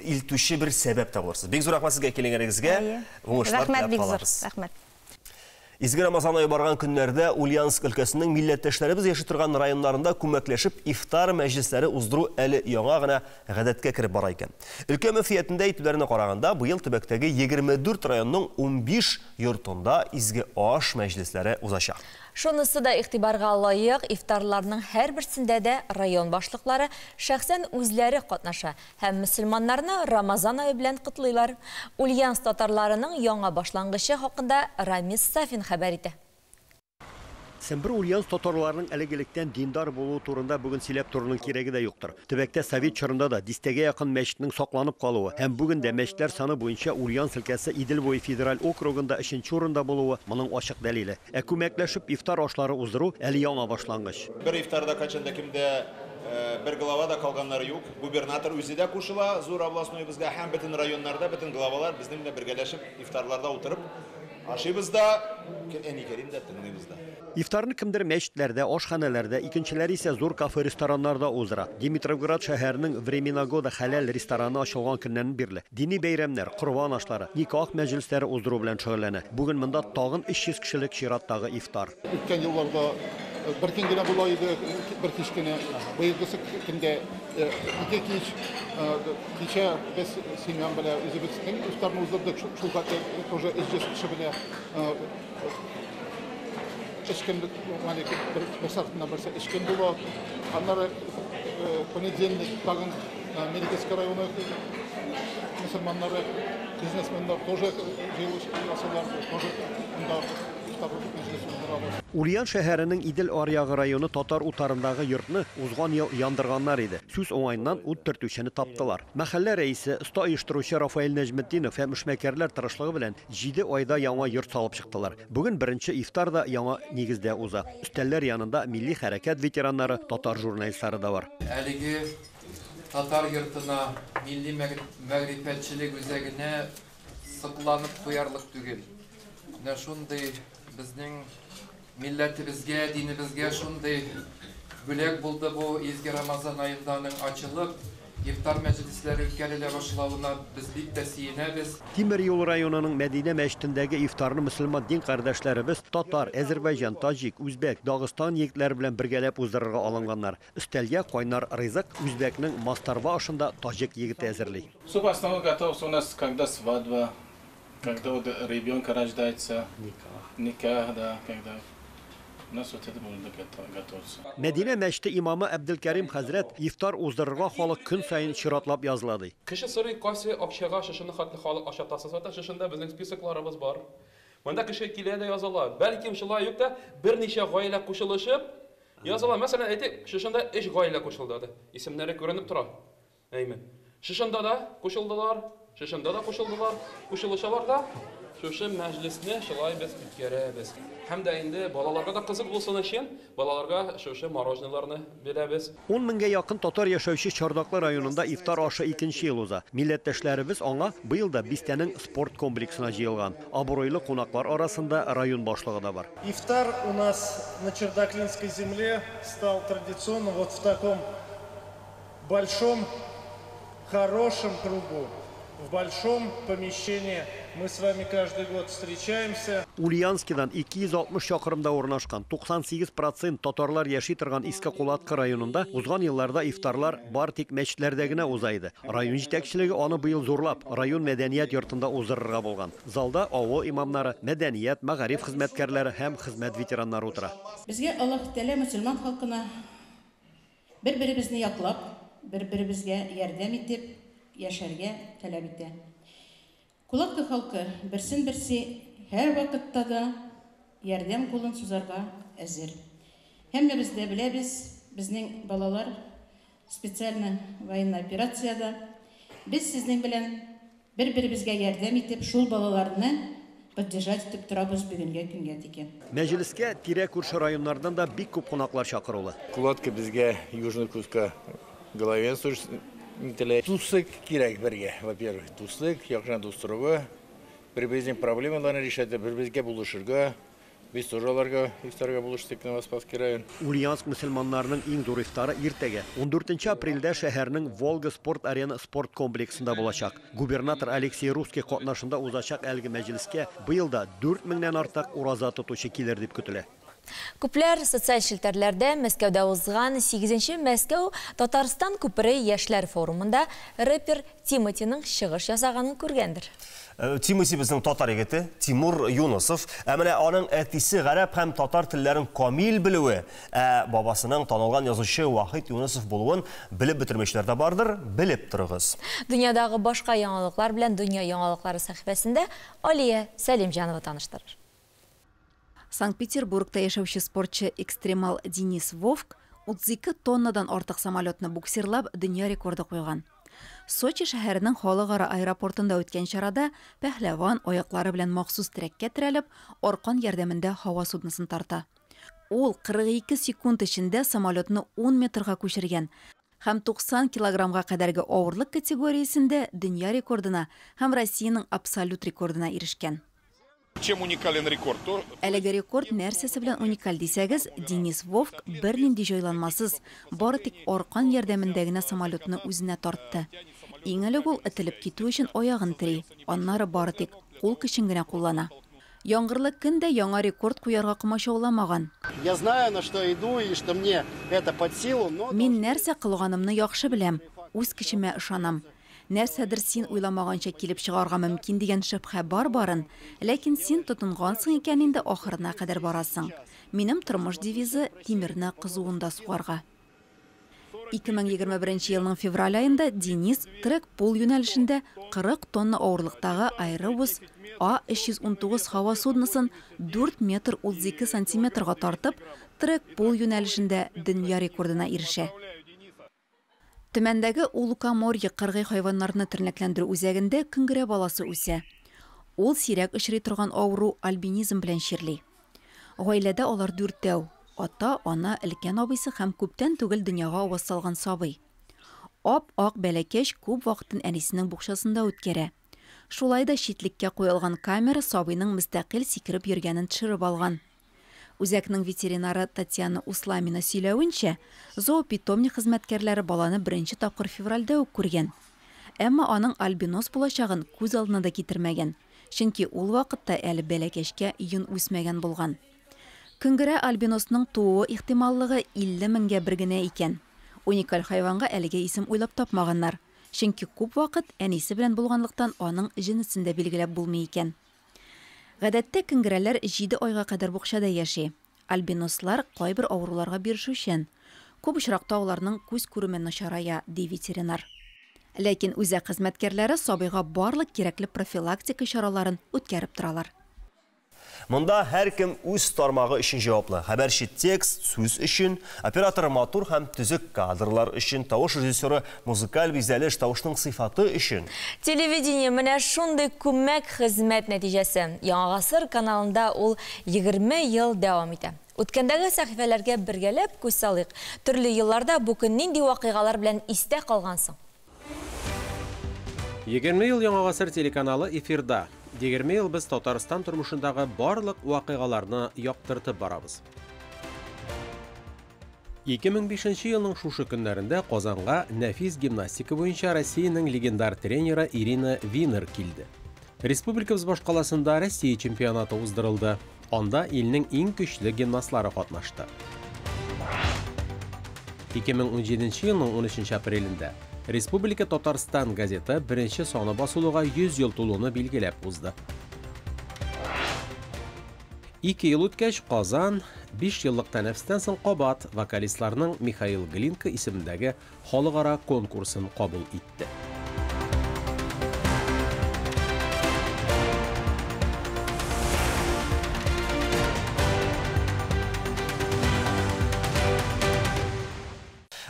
илтүче бер сәбәп табылырсыз. Бик зур рәхмәт сезгә килгәнегезгә. Уңышлар теләп калабыз. Рәхмәт. Изге Рамазан айы барган көннәрдә Ульяновск өлкәсенең милләттәшләребез яши торган районнарында күмәкләшеп ифтар мәҗлесләре уздыру әле яңа гына гадәткә кереп бара икән. Өлкә мөфтиятендә әйтүләренә караганда, быел төбәктәге 24 районның 15 йортында изге аш мәҗлесләре узачак. Шунысы да игътибарга лайык, ифтарларның һәр берсендә дә район башлыклары шәхсән үзләре катнаша һәм мөселманнарны Рамазан айы белән котлыйлар. Ульяновск татарларының яңа башлангычы хакында Рамис Сафин хәбәр итә. Сәмбір Ульяновск татарларының әлегелектән диндар булуы турында бүген сөйләп торының кирәге дә юктыр. Төбәктә совет чорында да дистәгә якын мәчетнең сакланып калуы һәм бүген дә мәчетләр саны буенча Ульяновск өлкәсе Идел буе федераль округында 3нче урында булуы моның ачык дәлиле. Күмәкләшеп ифтар ашлары уздыру әле яңа башлангыч. Бер ифтарда качанда кимдә бер главада калганнар юк. Губернатор үзе дә кушыла, зур областной безгә һәм бөтен районнарда бөтен главалар безнең белән бергәләшеп ифтарларда утырып ашыйбызда, әникәрим дә тыңлыйбызда. Ифтарны кемдер мәчетләрдә, ашханәләрдә, икенчеләр исә зур кафе-рестораннарда уздыра. Димитровград шәһәренең Временагода хәләл рестораны ачылган көннән бирле. Дини бәйрәмнәр, корбан ашлары, никах мәҗлесләре уздыру белән шөгыльләнә. Бүген монда тагын 300 кешелек чираттагы ифтар. Үткән елларда bir gün gene bulaydı, bir kış gene bıyıklısı günde iki kış kişe biz Sinan bile üzübüsün üstlerine uzdırdık şu kadar proje izcesi kişi bile eşkinlik maliki bir sartından birisi eşkin bulu onları ponedjelik bugün Amerika'sı rayonu Müslümanları biznesmenler тоже живут asıllar тоже bunda Ульян шәһәренең Идел аръягы районы татар утарындагы йортны узган ел яндырганнар иде. Сүз уңайыннан ут төртүчене таптылар. Мәхәллә рәисе, оста оештыручы Рафаэль Нәҗметдинов һәм эшмәкәрләр тырышлыгы белән 7 айда яңа йорт салып чыктылар. Бүген беренче ифтар да яңа нигездә уза. Өстәлләр янында милли хәрәкәт ветераннары, татар журналистлары да бар. Әлеге татар йортына милли мәгърифәтчелек үзәгенә сыкланып куярлык түгел. Менә шундый безнең милләтебезгә, динебезгә шундый бүләк булды бу изге Рамазан аенданың ачылып, ифтар мәҗлесләре үткәрелә башлавына без бик тә сөенәбез. Тимер юл районының Мәдинә мәчетендәге ифтарны мөселман дин кардәшләребез татар, Азәрбайҗан, таҗик, үзбәк, Дагыстан егетләре белән бергәләп уздырырга алынганнар. Өстәлгә кайнар ризык үзбәкнең мастарба ашында таҗик егете әзерли. Суп основа готовится у нас, когда свадьба, когда ребенок рождается, никах, да, когда у нас вот это будет готовиться. Мәдинә мәчете имамы Әбделкәрим хәзрәт ифтар уздырырга халык көн сайын чиратлап язлады. Кеше сорый кайсы акчага шушыны хәтле халык ашатасы сата, шушында безнең списокларыбыз бар. Монда кеше килә дә языла. Бәлки шулай юк та берничә гаилә кушылышып языла. Мәсәлән, әйтик, шушында 3 гаилә кушылды. Исемнәре күренеп тора. Әймен. Шушында да кушылдылар, шушында да кушылдылар. Кушылышалар да шушы мәҗлесне шулай без үткәрәбез. Һәм дә инде балаларга да кызык булсын өчен, балаларга шушы мороженаларны бирәбез. 10 меңгә якын татар яшәүче Чардаклы районында ифтар ашы 2нче ел уза. Милләттәшләребез аңа быел да Бистәнең спорт комплексына җыелган. Абруйлы кунаклар арасында район башлыгы да бар. Ифтар у нас на Чердаклинской земле стал традиционным вот в таком большом, хорошем кругу. В большом помещении мы с вами каждый год встречаемся. Ульяновскидан 260 чакрымда урнашкан 98% татарлар яши торган Иске Кулатка районында узган елларда ифтарлар бар тик мәчетләрдә генә уза иде. Район җитәкчелеге аны быел зурлап район мәдәният йортында уздырырга булган. Залда авыл имамнары, мәдәният, мәгариф хезмәткәрләре һәм хезмәт ветераннары утыра. Безгә Аллаһ Тәгалә мөселман халкына бер-беребезне яклап, бер-беребезгә ярдәм итеп яшәргә таләп итә. Кулатка халкы берсен-берсе һәр вакытта да ярдәм кулын сузарга әзер. Һәммәбез дә беләбез, безнең балалар специальный военный операцияда. Без сезнең белән бер-беребезгә ярдәм итеп, шул балаларны поддержать итеп торабыз бүгенгә көнгә тикен. Мәҗлескә тирә күрше районнардан да бик күп кунаклар чакырылды. Кулатка безгә Южный Куска главенствует. Дуслык кирәк бергә, во-первых, дуслык, яхшы дустырыгы, бер-беребезнең проблемаларны решәтә, бер-беребезгә булышырга, без тоже аларга ифтарга булыштык Новоспасский район. Ульяновск мөселманнарының иң зур ифтары иртәгә, 14 апрельдә шәһәрнең Волга спорт арена спорт комплексында булачак. Губернатор Алексей Русский катнашында узачак әлеге мәҗлескә быел да 4000-нән артык ураза тотучы килер дип көтелә. Күпләр социаль шелтәрләрдә Мәскәүдә узган 8-нче Мәскәү Татарстан күпере яшьләр форумында рэпер Тимотиның чыгыш ясаганын күргәндер. Тимоси безнең татар егете Тимур Юнусов, әмәне аның әтисе гарәп һәм татар телләрен камил белүе, бабасының танылган язучы Вахит Юнусов булуын белеп бетермешләр дә бардыр, белеп торыгыз. Дөньядагы башка яңалыклар белән Дөнья яңалыклары сәхифәсендә Алия Сәлимҗанова таныштырыр. Санкт-Петербургта яшәүче спортчы экстремал Денис Вовк 32 тоннадан артык самолетны буксирлап дөнья рекорды куйган. Сочи шәһәренең халыкара аэропортында үткән чарада пәһләван аяклары белән махсус трәккә терәлеп, аркан ярдәмендә һава суднысын тарта. Ул 42 секунд эчендә самолетны 10 метрга күчергән һәм 90 килограммга кадәрге авырлык категориясендә дөнья рекордына һәм Россиянең абсолют рекордына ирешкән. Чем уникален рекорд? Әлеге рекорд нәрсәсе белән уникаль дисәгез, Денис Вовк бернинди җайланмасыз, бары тик аркан ярдәмендә генә самолетны үзенә тартты. Иң элек ул этелеп китү өчен аягын тери, аннары бары тик кул көчен генә куллана. Яңгырлы көндә яңа рекорд куярга комачауламаган. Я знаю, на что иду и что мне это под силу, но Мин нәрсә кылганымны яхшы беләм, үз көчемә ышанам. Нәрсәдер син уйламаганча килеп чыгарга мөмкин дигән шөбһә барын, ләкин син тотынгансың икән инде ахырына кадәр барасың. Минем тормыш девизы тимерне кызуында сугарга. 2021 елның февраль айында Денис трек-пул юнәлешендә 40 тонна авырлыктагы Airbus A319 һава суднысын 4 метр 32 сантиметрга тартып, трек-пул юнәлешендә дөнья рекордына ирешә. Төмәндәге Улукаморье кыргый хайваннарны тернәкләндерү үзәгендә көңгерә баласы үсә. Ул сирәк очрый торган авыру альбинизм белән чирли. Гаиләдә алар 4 ата, ана, өлкән абыйсы һәм күптән түгел дөньяга авыз салган сабый. Ап-ак бәләкәч күп вакытын әнисенең букчасында үткәрә. Шулай да читлеккә куелган камера сабыйның мөстәкыйль сикереп йөргәнен төшереп алган. Үзәкнең ветеринары Татьяна Усламина сөйләвенчә, зоопитомник хезмәткәрләре баланы 1нче тапкыр февральдә үк күргән. Әмма аның альбинос булачагын күз алдына да китермәгән, чөнки ул вакытта әле бәләкәчкә йон үсмәгән булган. Көңгерә альбиносның тууы ихтималлыгы 50 меңгә бер генә икән. Уникаль хайванга әлегә исем уйлап тапмаганнар, чөнки күп вакыт әнисе белән булганлыктан аның җинесендә билгеләп булмый икән. Гадәттә көңгерәләр 7 айга кадәр букчада яши. Альбинослар кайбер авыруларга бирешүчән. Күп очракта аларның күз күреме начарая, ди ветеринар. Ләкин үзәк хезмәткәрләре сабыйга барлык кирәкле профилактика чараларын үткәреп торалар. Монда һәр кем үз тармагы өчен җаваплы. Хәбәрче текст, сүз өчен, оператор матур һәм төзек кадрлар өчен, тавыш режиссеры музыкаль бизәлеш тавышның сыйфаты өчен. Телевидение менә шундый күмәк хезмәт нәтиҗәсе. Яңа гасыр каналында ул 20 ел дәвам итә. Үткәндәге сәхифәләргә бергәләп күз салыйк. Төрле елларда бу көн нинди вакыйгалар белән истә калгансың? 20 ел Яңа гасыр телеканалы эфирда. 20 ел без Татарстан тормышындагы барлык вакыйгаларны яктыртып барабыз. 2005 елның шушы көннәрендә Казанга нәфис гимнастика буенча Россиянең легендар тренеры Ирина Винер килде. Республикабыз башкаласында Россия чемпионаты уздырылды. Анда илнең иң көчле гимнастлары катнашты. 2017 елның 13 апрелендә Республика Татарстан газеты беренче саны басылуга 100 ел тулуны билгеләп узды. 2 ел үткәч Казан 5 еллык тәнәфестән соң кабат вокалистларның Михаил Глинка исемендәге халыкара конкурсын кабул итте.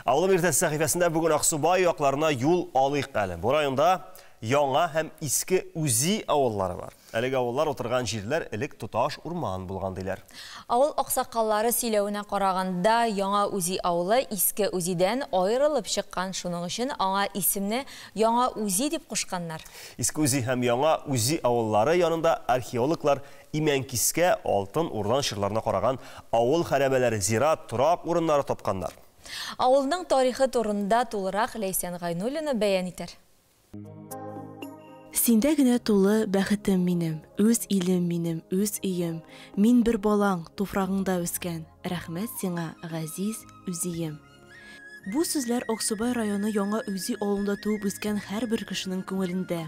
Авылым иртәсе сәхифәсендә бүген Аксубай якларына юл алыйк әле. Бу районда яңа һәм иске үзи авыллары бар. Әлеге авыллар отырган җирләр элек туташ урман булган диләр. Авыл аксакаллары сөйләвенә караганда, яңа үзи авылы иске үзидән аерылып чыккан, шуның өчен аңа исемне яңа үзи дип кушканнар. Иске үзи һәм яңа үзи авыллары янында археологлар Имәнкискә алтын урдан чырларына караган авыл хәрабәләре, зират, торак урыннары тапканнар. Авылның тарихы турында тулырак Ләйсән Гайнуллина бәян итәр. Синдә генә тулы бәхетем минем, үз илем минем, үз өем. Мин бер балаң, туфрагыңда үскән. Рәхмәт сиңа, газиз үзием. Бу сүзләр Аксубай районы Яңа Үзи авылында туып үскән һәрбер кешенең күңелендә.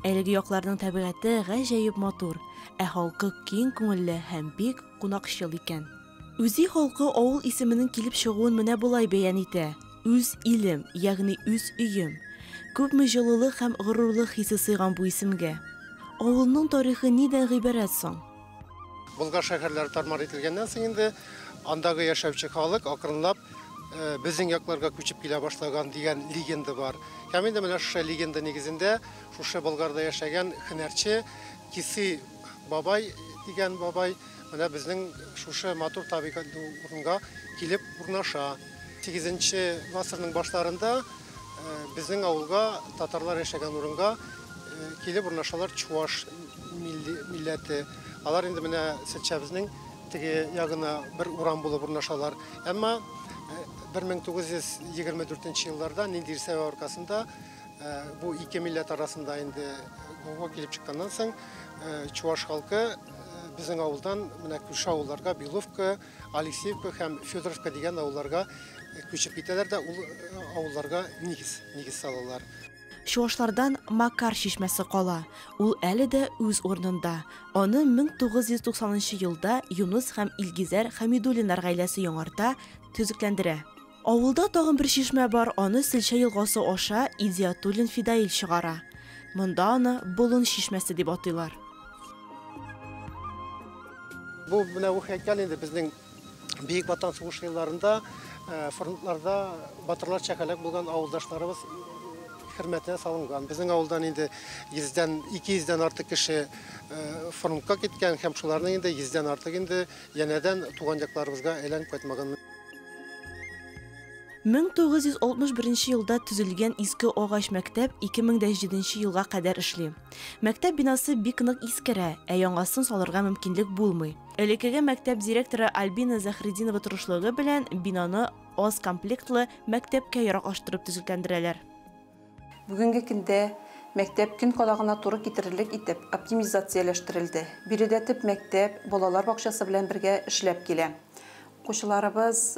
Әлеге якларның табигате гаҗәеп матур, ә халкы киң күңелле һәм бик кунакчыл икән. Үзи халкы авыл исеменең килеп чыгуын менә булай бәян итә. Үз илем, ягъни үз өем. Күпме җылылык һәм горурлык хисе сыйган бу исемгә. Авылның тарихы нидән гыйбарәт соң? Болгар шәһәрләре тармар ителгәннән соң инде андагы яшәүче халык акрынлап безнең якларга күчеп килә башлаган дигән легенда бар. Һәм инде менә шушы легенда нигезендә шушы Болгарда яшәгән һөнәрче Киси бабай дигән бабай менә безнең шушы матур табигать урынга килеп урнаша. 8-нче гасырның башларында безнең авылга татарлар яшәгән урынга килеп урнашалар чуаш милләте. Алар инде менә Сәтчәбезнең теге ягына бер урам булып урнашалар. Әмма 1924 елларда нинди сәбәп аркасында бу ике милләт арасында инде гауга килеп чыкканнан соң чуаш халкы безнең авылдан менә күрше авылларга Беловка, Алексеевка һәм Федоровка дигән авылларга күчеп китәләр дә ул авылларга нигез салалар. Чуашлардан Макар чишмәсе кала. Ул әле дә үз орнында. Аны 1990 елда Юнус һәм Илгизәр Хәмидуллиннар гаиләсе яңарта, төзекләндерә. Авылда тагын бер чишмә бар, аны Селчә елгасы аша Идиятуллин Фидаил чыгара. Монда аны Болын чишмәсе дип атыйлар. Бу менә бу һәйкәл инде безнең Бөек Ватан сугышы елларында фронтларда батырлар чәкәләк булган авылдашларыбыз хөрмәтенә салынган. Безнең авылдан инде 200-дән артык кеше фронтка киткән һәм шуларның инде 100-дән артык инде янәдән туган якларыбызга әйләнеп кайтмаган. 1961 елда төзелгән иске агач мәктәп 2007 елга кадәр эшли. Мәктәп бинасы бик нык искерә, ә яңасын салырга мөмкинлек булмый. Элекеге мәктәп директоры Альбина Захридинова тырышлыгы белән бинаны аз комплектлы мәктәпкә яраклаштырып төзекләндерәләр. Бүгенге көндә мәктәп көн калагына туры китерерлек итеп оптимизацияләштерелде. Биредә төп мәктәп балалар бакчасы белән бергә эшләп килә. Кушыларыбыз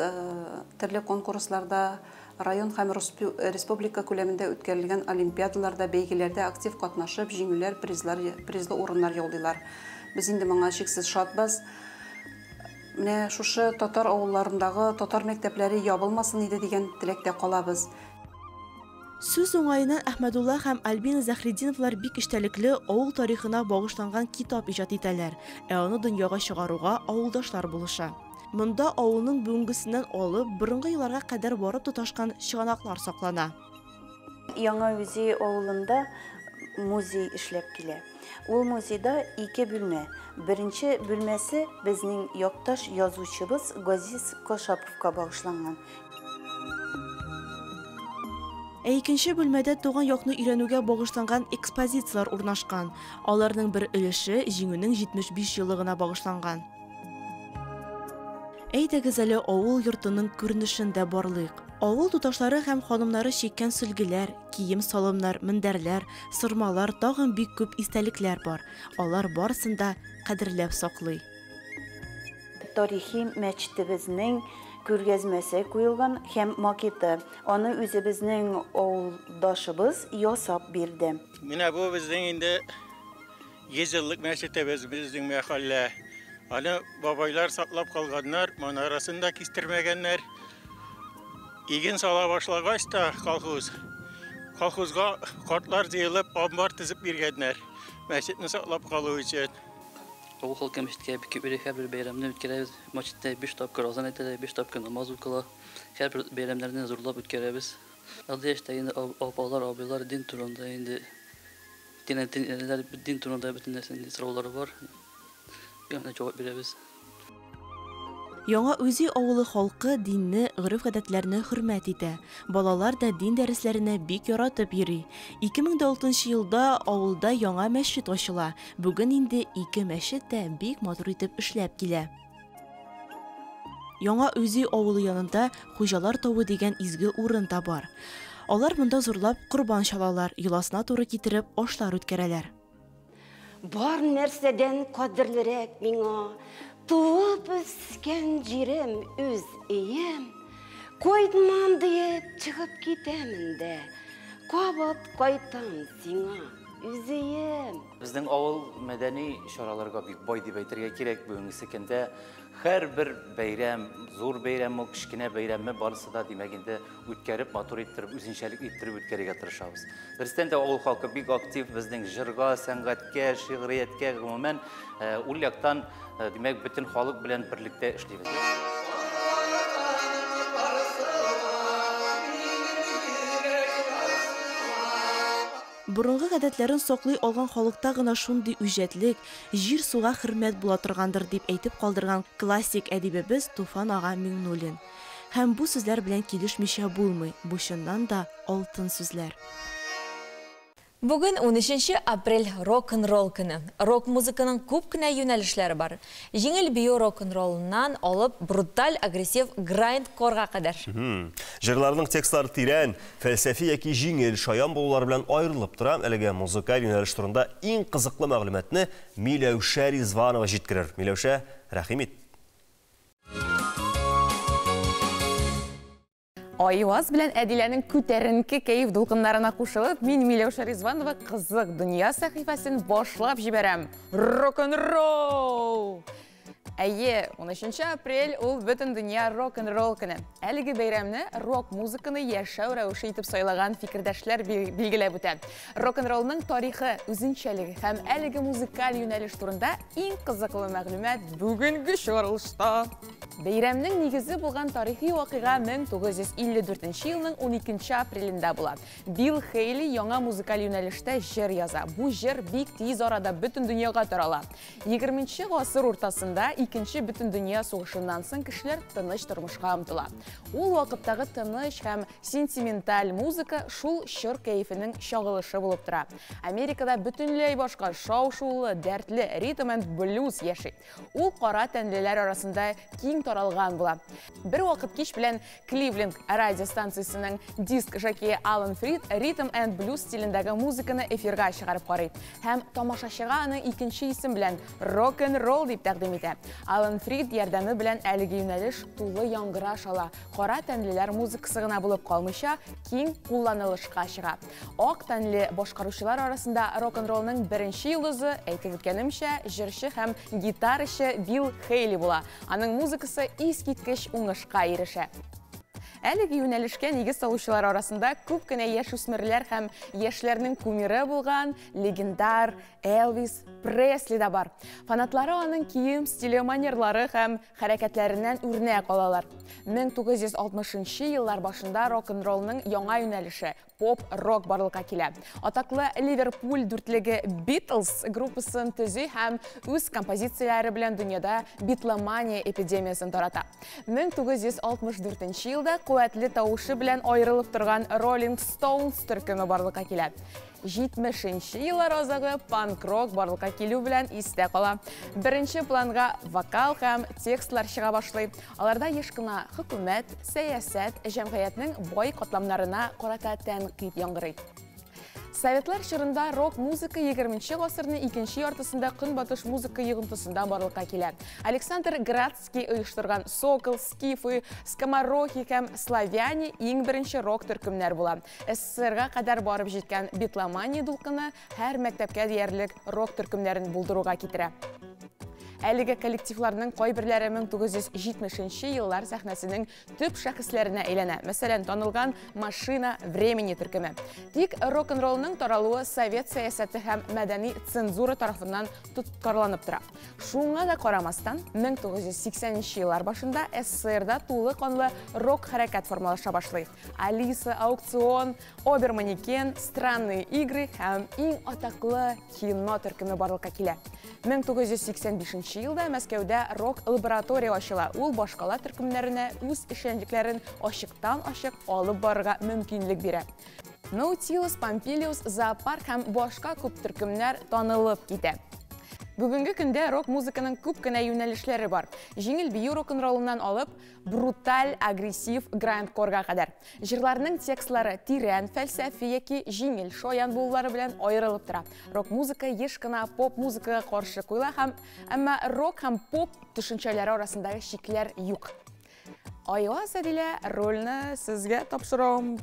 төрле конкурсларда, район һәм республика күләмендә үткәрелгән олимпиадаларда, бәйгеләрдә актив катнашып, җиңүләр, призлы урыннар яулыйлар. Без инде моңа шиксез шатбыз. Менә шушы татар авылларындагы татар мәктәпләре ябылмасын иде дигән теләктә калабыз. Сүз уңайынан Әхмәдулла һәм Альбина Зәхридиновлар бик эчтәлекле авыл тарихына багышланган китап иҗат итәләр, аны дөньяга чыгаруга авылдашлар булыша. Монда авылның бүгенгесеннән алып, борынгы елларга кадәр барып тоташкан чыганаклар саклана. Яңа Үзей авылында музей эшләп килә. Ул музейда 2 бүлмә. Беренче бүлмәсе безнең якташ язучыбыз Газиз Кошаповка багышланган. Икенче бүлмәдә туган якны өйрәнүгә багышланган экспозициялар урнашкан. Аларның бер өлеше җиңүнең 75 еллыгына багышланган. Әйдәгез әле авыл йортының күренешендә барлык. Авыл туташлары һәм ханымнары чиккән сөлгеләр, кием салымнар, мендәрләр, сырмалар, тагын бик күп истәлекләр бар. Алар барысын да кадерләп саклый. Тарихи мәчетебезнең күргәзмәсе куелган һәм макеты. Аны үзебезнең авылдашыбыз ясап бирде. Менә бу безнең инде 100 еллык мәчетебез безнең мәхәллә. Аны бабайлар саклап калганнар, манарасында кистермәгәннәр. Иген сала башлагач та колхозга картлар җыелып амбар тизеп биргәннәр. Мәчетне саклап калу өчен. Авыл халкы мәчеткә бик күп һәр бәйрәмне үткәрәбез. Мәчеттә 5 тапкыр азан итәләр, 5 тапкыр намаз укыла. Һәр бер бәйрәмнәрне зурлап үткәрәбез. Алда яшьтә инде апалар, абыйлар дин турында инде дин турында бөтен нәрсәне сораулары бар. Яңа җавап бирәбез. Яңа Үзей авылы халкы динне, гырыф-гадәтләрне хөрмәт итә. Балалар да дин дәресләренә бик яратып йөри. 2006 елда авылда яңа мәчет ачыла. Бүген инде 2 мәчет тә бик матур итеп эшләп килә. Яңа Үзей авылы янында Хуҗалар тавы дигән изге урын да бар. Алар монда зурлап курбан чалалар, йоласына туры китереп ашлар үткәрәләр. Бар нәрсәдән кадерлерәк миңа туып үскән җирем, үз өем. Кайтмам диеп чыгып китәмен дә, кабат кайтам сиңа, үз өем. Безнең авыл мәдәни чараларга бик бай дип әйтергә кирәк. Бүгенге көндә һәр бер бәйрәм, зур бәйрәм, кичкенә бәйрәмме барысы да димәк инде үткәреп, матур иттереп, үзенчәлек иттереп үткәрергә тырышабыз. Берстән дә авыл халкы бик актив, безнең җырга, сәнгатькә, шигърияткә гомумән ул яктан димәк бөтен халык белән берлектә эшлибез. Борынгы гадәтләрен саклый алган халыкта гына шундый үҗәтлек, җир суга хөрмәт була торгандыр дип әйтеп калдырган классик әдибебез Туфан ага Миңнуллин. Һәм бу сүзләр белән килешмичә булмый, бу чыннан да алтын сүзләр. Бүген 13 апрель рок-н-ролл көне. Рок-музыканың күп кенә юнәлешләре бар. Җиңел бию рок-н-роллыннан алып бруталь, агрессив грайндкорга кадәр. Җырларның текстлары тирән, фәлсәфи яки җиңел, шаян булулар белән аерылып тора. Әлегә музыкаль юнәлеш турында иң кызыклы мәгълүматны Миләүшә Ризванова җиткерер. Миләүшә, рәхим ит. Айваз белән Әдиләнең күтәренке кәеф дулкыннарына кушылып, мин Миләүшә Ризванова кызык дөнья сәхифәсен башлап җибәрәм. Рок-н-ролл! Әйе, 13 апрель ул бөтен дөнья рок-н-ролл көне. Әлеге бәйрәмне рок-музыканы яшәү рәвеше итеп сайлаган фикердәшләр билгеләп үтә. Рок-н-роллның тарихы, үзенчәлеге һәм әлеге музыкаль юнәлеш турында иң кызыклы мәгълүмат бүгенге чыгарылышта. Бәйрәмнең нигезе булган тарихи вакыйга 1954 елның 12 апрелендә була. Билл Хейли яңа музыкаль юнәлештә җыр яза. Бу җыр бик тиз арада бөтен дөньяга тарала. 20-нче гасыр уртасында икенче бөтен дөнья сугышыннан соң кешеләр тыныч тормышка омтыла. Ул вакыттагы тыныч һәм сентименталь музыка шул чор кәефенең чагылышы булып тора. Америкада бөтенләй башка шау-шулы, дәртле ритм and блюз яши. Ул кара тәнлеләр арасында киң таралган була. Бер вакыт кич белән Кливленд радиостанциясенең диск жокеи Алан Фрид ритм and блюз стилендәге музыканы эфирга чыгарып карый һәм тамашачыга аны икенче исем белән рок-н-ролл дип тәкъдим итә. Алан Фрид ярдәме белән әлеге юнәлеш тулы яңгыраш ала. Кара тәнлеләр музыкасы гына булып калмыйча, киң кулланылышка чыга. Ак тәнле башкаручылар арасында рок-н-роллның беренче йолдызы, әйтеп үткәнемчә, җырчы һәм гитарачы Билл Хейли була. Аның музыкасы искиткеч уңышка ирешә. Әлеге юнәлешкә нигез салучылар арасында күп кенә яшүсмерләр һәм яшьләрнең кумиры булган легендар Элвис Пресли да бар. Фанатлары аның кием стиле, манерлары һәм хәрәкәтләреннән үрнәк алалар. 1960 еллар башында рок-н-роллның яңа юнәлеше поп-рок барлыкка килә. Атаклы Ливерпуль дүртлеге Beatles группасын төзи һәм үз композицияләре белән дөньяда битломания эпидемиясын тарата. 1964 елда куәтле тавышы белән аерылып торган Rolling Stones төркеме барлыкка килә. 70 еллар азагы панк-рок барлыкка килү белән истә кала. Беренче планга вокал һәм текстлар чыга башлый. Аларда еш кына хөкүмәт, сәясәт, җәмгыятьнең бай катламнарына карата тәнкыйть яңгырый. Советлар чорында рок-музыка 20-нче гасырның икенче яртысында көнбатыш музыка йогынтысында барлыкка килә. Александр Градский оештырган Сокол, Скифы, Скоморохи һәм Славяне иң беренче рок төркемнәр була. СССРга кадәр барып җиткән битломания дулкыны һәр мәктәпкә диярлек рок төркемнәрен булдыруга китерә. Әлеге коллективларның кайберләре 1970 еллар сәхнәсенең төп шәхесләренә әйләнә. Мәсәлән, танылган Машина времени төркеме. Тик рок-н-роллның таралуы совет сәясәте һәм мәдәни цензура тарафыннан тоткарланып тора. Шуңа да карамастан, 1980 еллар башында СССРда тулы канлы рок хәрәкәт формалаша башлый. Алиса, Аукцион, Оберманекен, Странные игры һәм иң атаклы кино төркеме барлыкка килә. 1985 елда Мәскәүдә рок-лаборатория ачыла. Ул башкала төркемнәренә үз эшчәнлекләрен ачыктан-ачык алып барырга мөмкинлек бирә. Nautilus, Pompilius, Зоопарк һәм башка күп төркемнәр танылып китә. Бүгенге көндә рок-музыканың күп кенә юнәлешләре бар. Җиңел бию рок-н-роллыннан алып, бруталь, агрессив грандкорга кадәр. Җырларның текстлары тирән, фәлсәфи яки җиңел шаян булулары белән аерылып тора. Рок-музыка еш кына поп-музыкага каршы куела әмма рок һәм поп төшенчәләре арасындагы шикләр юк. Айва Сәдилә, рольне сезгә тапшырам.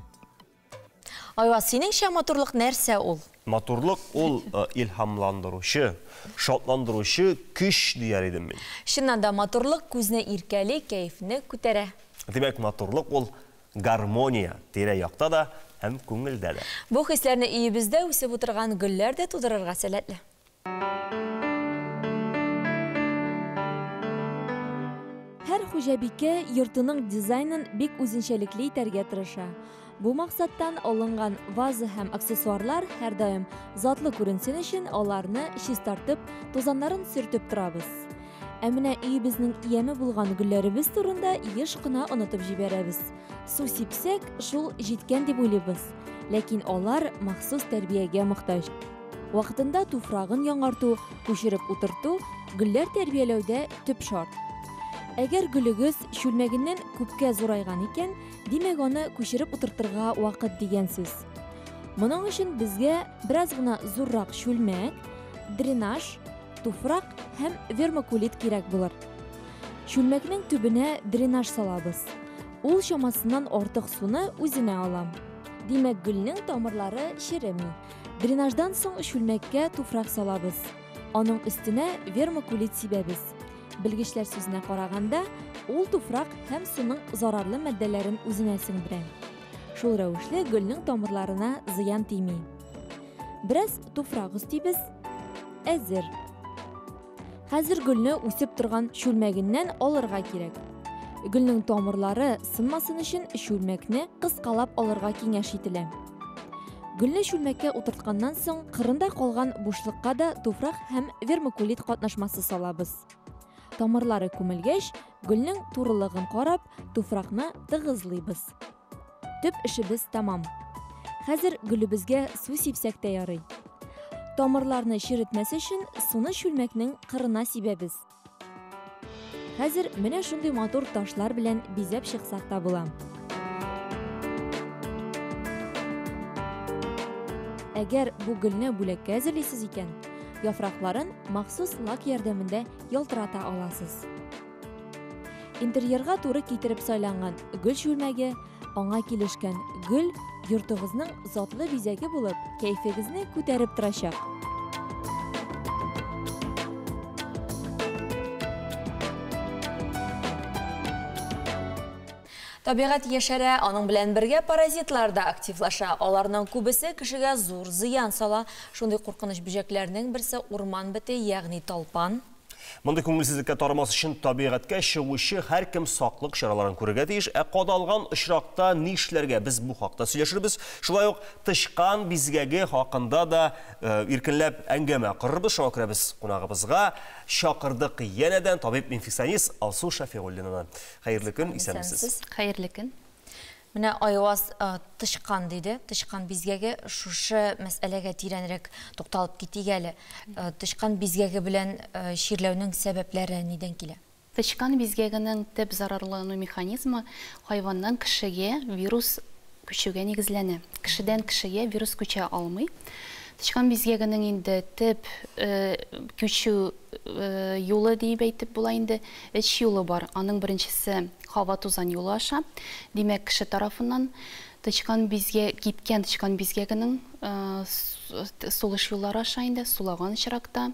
Айва, синеңчә матурлык нәрсә ул? Матурлык ул илһамландыручы, шатландыручы көч дияр идем мин. Чыннан да матурлык күзне иркәли, кәефне күтәрә. Демәк, матурлык ул гармония тирә-якта да һәм күңелдә дә. Бу хисләрне өебездә үсеп утырган гөлләр дә тудырырга сәләтле. Һәр хуҗабикә йортының дизайнын бик үзенчәлекле итәргә тырыша. Бу максаттан алынган ваза һәм аксессуарлар һәр даим затлы күренсен өчен аларны чистартып, тузаннарын сөртеп торабыз. Ә менә өебезнең ияме булган гөлләребез турында еш кына онытып җибәрәбез. Су сипсәк, шул җиткән дип уйлыйбыз, ләкин алар махсус тәрбиягә мохтаҗ. Вакытында туфрагын яңарту, күчереп утырту гөлләр тәрбияләүдә төп шарт. Әгәр гөлегез шүлмәгеннән күпкә зурайган икән, димәк аны күчереп утыртырга вакыт дигән сүз. Моның өчен безгә бераз гына зуррак шүлмәк, дренаж, туфрак һәм вермикулит кирәк булыр. Шүлмәкнең төбенә дренаж салабыз. Ул чамасыннан артык суны үзенә ала. Димәк, гөлнең тамырлары череми. Дренаждан соң шүлмәккә туфрак салабыз. Аның өстенә вермикулит сибәбез. Белгечләр сүзенә караганда, ул туфрак һәм суның зарарлы матдәләрен үзенә сеңдерә. Шул рәвешле гөлнең тамырларына зыян тими. Бераз туфрак үстибез. Әзер. Хәзер гөлне үсеп торган шүлмәгеннән алырга кирәк. Гөлнең тамырлары сынмасын өчен шүлмәкне кыскалап алырга киңәш ителә. Гөлне шүлмәккә утыртканнан соң кырында калган бушлыкка да туфрак һәм вермикулит катнашмасы салабыз. Тамырлары күмелгәч, гөлнең турылыгын карап, туфракны тыгызлыйбыз. Төп эшебез тамам. Хәзер гөлебезгә су сипсәк тә ярый. Тамырларны чиретмәс өчен суны шүлмәкнең кырына сибәбез. Хәзер менә шундый матур ташлар белән бизәп чыксак та була. Әгәр бу гөлне бүләккә әзерлисез икән, яфракларын махсус лак ярдәмендә ялтырата аласыз. Интерьерга туры китереп сайланган гөл шүлмәге, аңа килешкән гөл йортыгызның затлы бизәге булып, кәйфегезне күтәреп торачак. Табиғат яшәрә, аның белән бергә паразитлар да активлаша. Аларның күбесе кешегә зур зыян сала. Шундый куркыныч бөҗәкләрнең берсе урман бите, ягъни талпан. Мондай күңелсезлеккә тарамас өчен табигатькә чыгучы һәркем саклык чараларын күрергә тиеш. Кадалган очракта ни эшләргә? Без бу хакта сөйләшербез. Шулай ук тышкан бизгәге хакында да иркенләп әңгәмә кырырбыз. Шуңа күрә без кунагыбызга чакырдык янәдән табиб-инфекционист Алсу Шафиуллинаны. Хәерле көн, исәнмесез? Хәерле көн. Менә Айваз тышкан диде. Тышкан бизгәге шушы мәсьәләгә тирәнрәк тукталып китик әле. Тышкан бизгәге белән чирләүнең сәбәпләре нидән килә? Тышкан бизгәгенең төп зарарлану механизмы хайваннан кешегә вирус күчүгә нигезләнә. Кешедән кешегә вирус күчә алмый. Тышкан бизгәгенең инде төп күчү юлы дип әйтеп була инде. 3 юлы бар. Аның беренчесе һава тузан юлы аша. Димәк, кеше тарафыннан тышкан бизгәгенең сулыш юллары аша инде сулаган очракта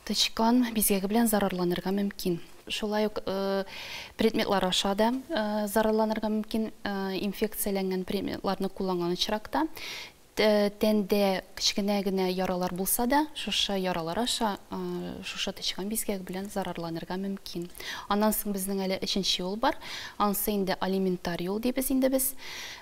тышкан бизгәге белән зарарланырга мөмкин. Шулай ук предметлар аша да зарарланырга мөмкин. Инфекцияләнгән предметларны кулланган очракта тәндә кечкенә генә яралар булса да, шушы яралар аша шушы тышкан бизгәге белән зарарланырга мөмкин. Аннан соң безнең әле 3нче юл бар. Анысы инде алиментар юл дибез инде без.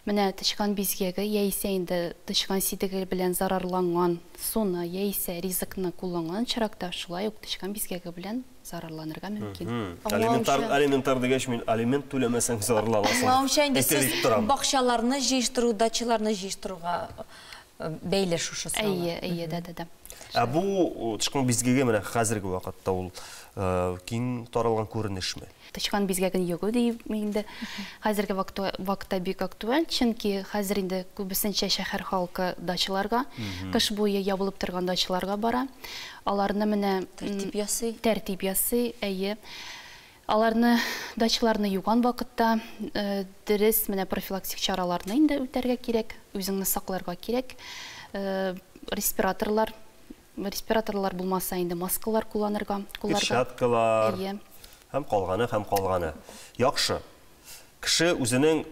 Менә тышкан бизгәге яисә инде тышкан сидеге белән зарарланган суны яисә ризыкны кулланган чиракта шулай ук тышкан бизгәге белән зарарланырга мөмкин. Алиментар дигәч мин алимент түләмәсәң зарарланасың. Лауча инде сез бакчаларны җыештыру, дачаларны җыештыруга бәйле шушы сала. Әйе, да. Бу тышкан бизгәгә менә хәзерге вакытта ул киң таралган күренешме? Тышкан бизгәген югы дип инде хәзерге вакытта бик актуаль, чөнки хәзер инде күбесенчә шәһәр халкы дачаларга, кыш буе ябылып торган дачаларга бара. Аларны менә тәртип ясый, әйе. Аларны дачаларны юган вакытта дөрес менә профилактик чараларны инде үтәргә кирәк, үзеңне сакларга кирәк. Респираторлар булмаса инде маскалар кулланырга, перчаткалар. Һәм калганы. Яхшы. Кеше үзенең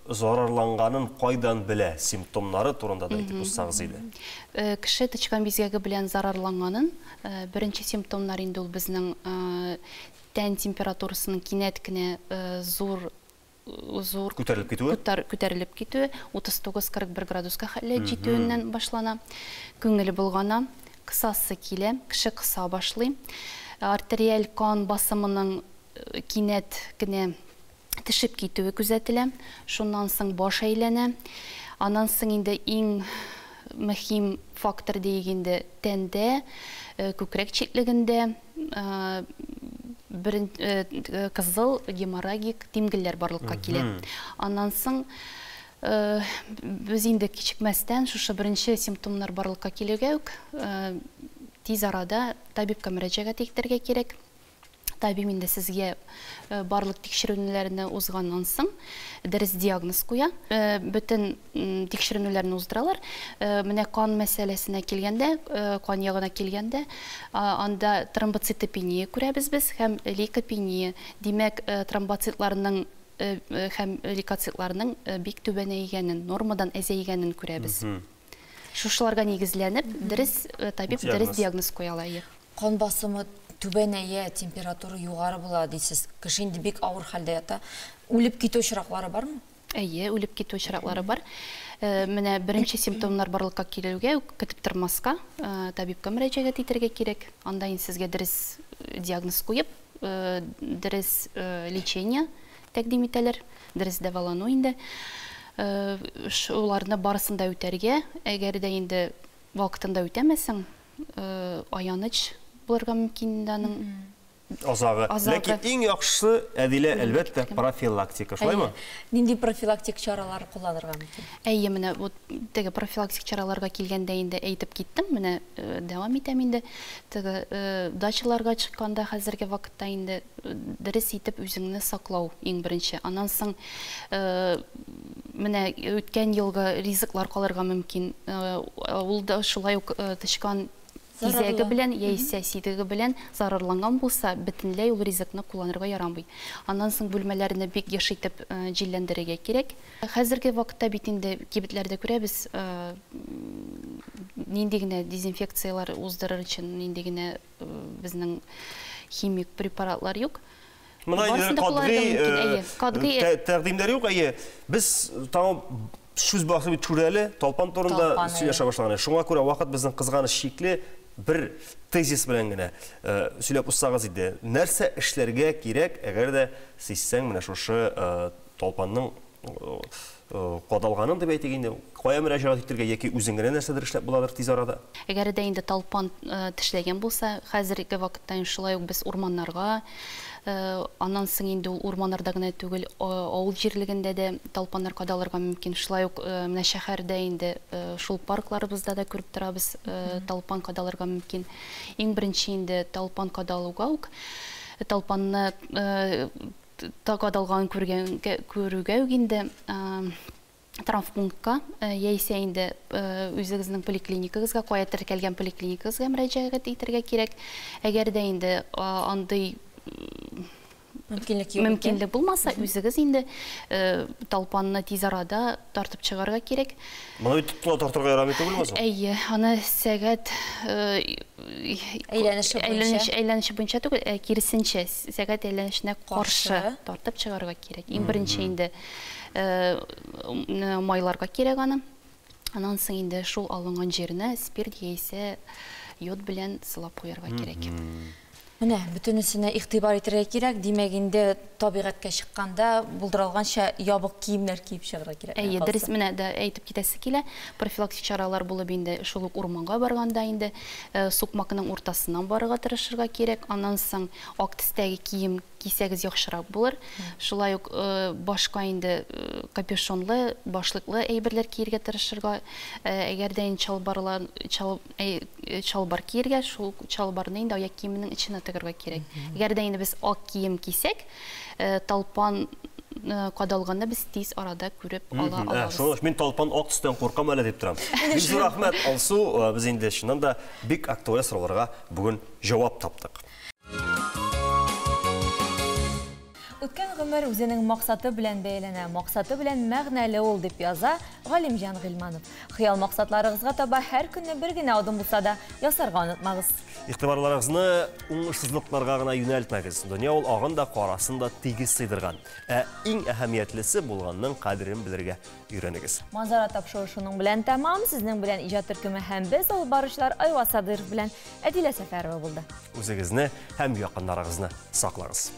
зарарланганын кайдан белә? Симптомнары турында да әйтеп узсагыз иде. Кеше тышкан бизгәге белән зарарланганын беренче симптомнар инде ул безнең тән температурасының кинәт кенә зур күтәрелеп китүе, 39-41 градуска хәлле җитүеннән башлана. Күңеле булгана, кысасы килә, кеше кыса башлый. Артериаль кан басымының кинәт кенә төшеп китүе күзәтелә. Шуннан соң баш әйләнә. Аннан соң инде иң мөһим фактор дигәндә тәндә, күкрәк читлегендә кызыл геморрагик тимгелләр барлыкка килә. Аннан соң без инде кичекмәстән шушы беренче симптомнар барлыкка килүгә үк тиз арада табибка мөрәҗәгать итәргә кирәк. Табиб инде сезгә барлык тикшеренүләрне узганнан соң дөрес диагноз куя. Бөтен тикшеренүләрне уздыралар. Менә кан мәсьәләсенә килгәндә, кан ягына килгәндә, анда тромбоцитопения күрәбез без һәм лейкопения. Димәк, тромбоцитларның һәм лейкоцитларның бик түбәнәйгәнен, нормадан әзәйгәнен күрәбез. Шушыларга нигезләнеп, табиб дөрес диагноз куя ала. Кан басымы түбәнәя, температура югары була дисез. Кеше инде бик авыр хәлдә ята. Үлеп китү очраклары бармы? Әйе, үлеп китү очраклары бар. Менә беренче симптомнар барлыкка килүгә көтеп тормаска, табибка мөрәҗәгать итәргә кирәк. Анда инде сезгә дөрес диагноз куеп, дөрес лечение тәкъдим итәләр, дөрес дәвалану инде. Шуларны барысын да үтәргә, әгәр дә инде вакытында үтәмәсәң, аяныч булырга мөмкин аның азагы. Ләкин иң яхшысы Әдилә әлбәттә профилактика, шулаймы? Нинди профилактик чаралар кулланырга мөмкин? Әйе, менә бу теге профилактик чараларга килгәндә инде әйтеп киттем, менә дәвам итәм инде. Теге дачаларга чыкканда хәзерге вакытта инде дөрес итеп үзеңне саклау иң беренче. Аннан соң менә үткән елгы ризыклар калырга мөмкин. Ул да шулай ук тышкан тизәге белән, яисә сидеге белән зарарланган булса, бөтенләй ул ризыкны кулланырга ярамый. Аннан соң бүлмәләрне бик еш итеп җилләндерергә кирәк. Хәзерге вакытта бит инде кибетләрдә күрәбез, нинди генә дезинфекциялар уздырыр өчен нинди генә безнең химик препаратлар юк. Тәкъдимләр юк, без тагын сүз баксы бит түрәле, Талпан турында сөйләшә башлаган. Шуңа күрә вакыт безнең кызганыч шикле бер тезис белән генә сөйләп узсагыз иде. Нәрсә эшләргә кирәк, әгәр дә сизсәң менә шушы Талпанның кадалганын дип әйтик инде, кая мөрәҗәгать итәргә яки үзең генә нәрсәдер эшләп буладыр тиз арада? Әгәр дә инде Талпан тешләгән булса, хәзерге вакытта шулай ук без урманнарга, аннан соң инде ул урманнарда гына түгел, авыл җирлегендә дә Талпаннар кадалырга мөмкин. Шулай ук менә шәһәрдә инде шул паркларыбызда да күреп торабыз, Талпан кадалырга мөмкин. Иң беренче инде Талпан кадалуга ук Талпанны кадалган күрүгә үк инде травмпунктка яисә инде үзегезнең поликлиникагызга, кая теркәлгән поликлиникагызга мөрәҗәгать итәргә кирәк. Әгәр дә инде андый мөмкинлек булмаса, үзегез инде Талпанны тиз арада тартып чыгарга кирәк. Моны тотыла тартырга ярамый түгелме соң? Әйе, аны сәгать әйләнеше буенча түгел, киресенчә сәгать әйләнешенә каршы тартып чыгарга кирәк. Иң беренче инде майларга кирәк аны. Аннан соң инде шул алынган җиренә спирт яисә йод белән сылап куярга кирәк. Менә бөтенесенә игътибар итәргә кирәк. Димәк инде табигатькә чыкканда булдырылганча ябык киемнәр киеп чыгарга кирәк. Әйе, дөрес, менә дә әйтеп китәсе килә. Профилактик чаралар булып инде шул ук урманга барганда инде сукмакның уртасыннан барырга тырышырга кирәк. Аннан соң ак төстәге кием кисәгез яхшырак булыр. Шулай ук башка инде капюшонлы, башлыклы әйберләр киергә тырышырга. Әгәр дә чалбар киергә, шул чалбарны инде аяк киеменең иченә тыгырга кирәк. Әгәр дә инде без ак кием кисәк, Талпан кадалганда без тиз арада күреп ала алабыз. Шуңа мин Талпан ак төстән куркам әле дип торам. Бик зур рәхмәт, Алсу, без инде шуннан да бик актуаль сорауларга бүген җавап таптык. Үткән гомер үзенең максаты белән бәйләнә, максаты белән мәгънәле ул дип яза Галимҗан Гыйльманов. Хыял максатларыгызга таба һәр көнне бер генә адым булса да ясарга онытмагыз. Игътибарларыгызны уңышсызлыкларга гына юнәлтмәгез. Дөнья ул агын да карасын да тигез сыйдырган. Иң әһәмиятлесе булганның кадерен белергә өйрәнегез. Манзара тапшырышының белән тәмам, сезнең белән иҗат төркеме һәм без алып баручылар Айва Садыров белән Әдилә Сәфәрова булды. Үзегезне һәм якыннарыгызны саклагыз.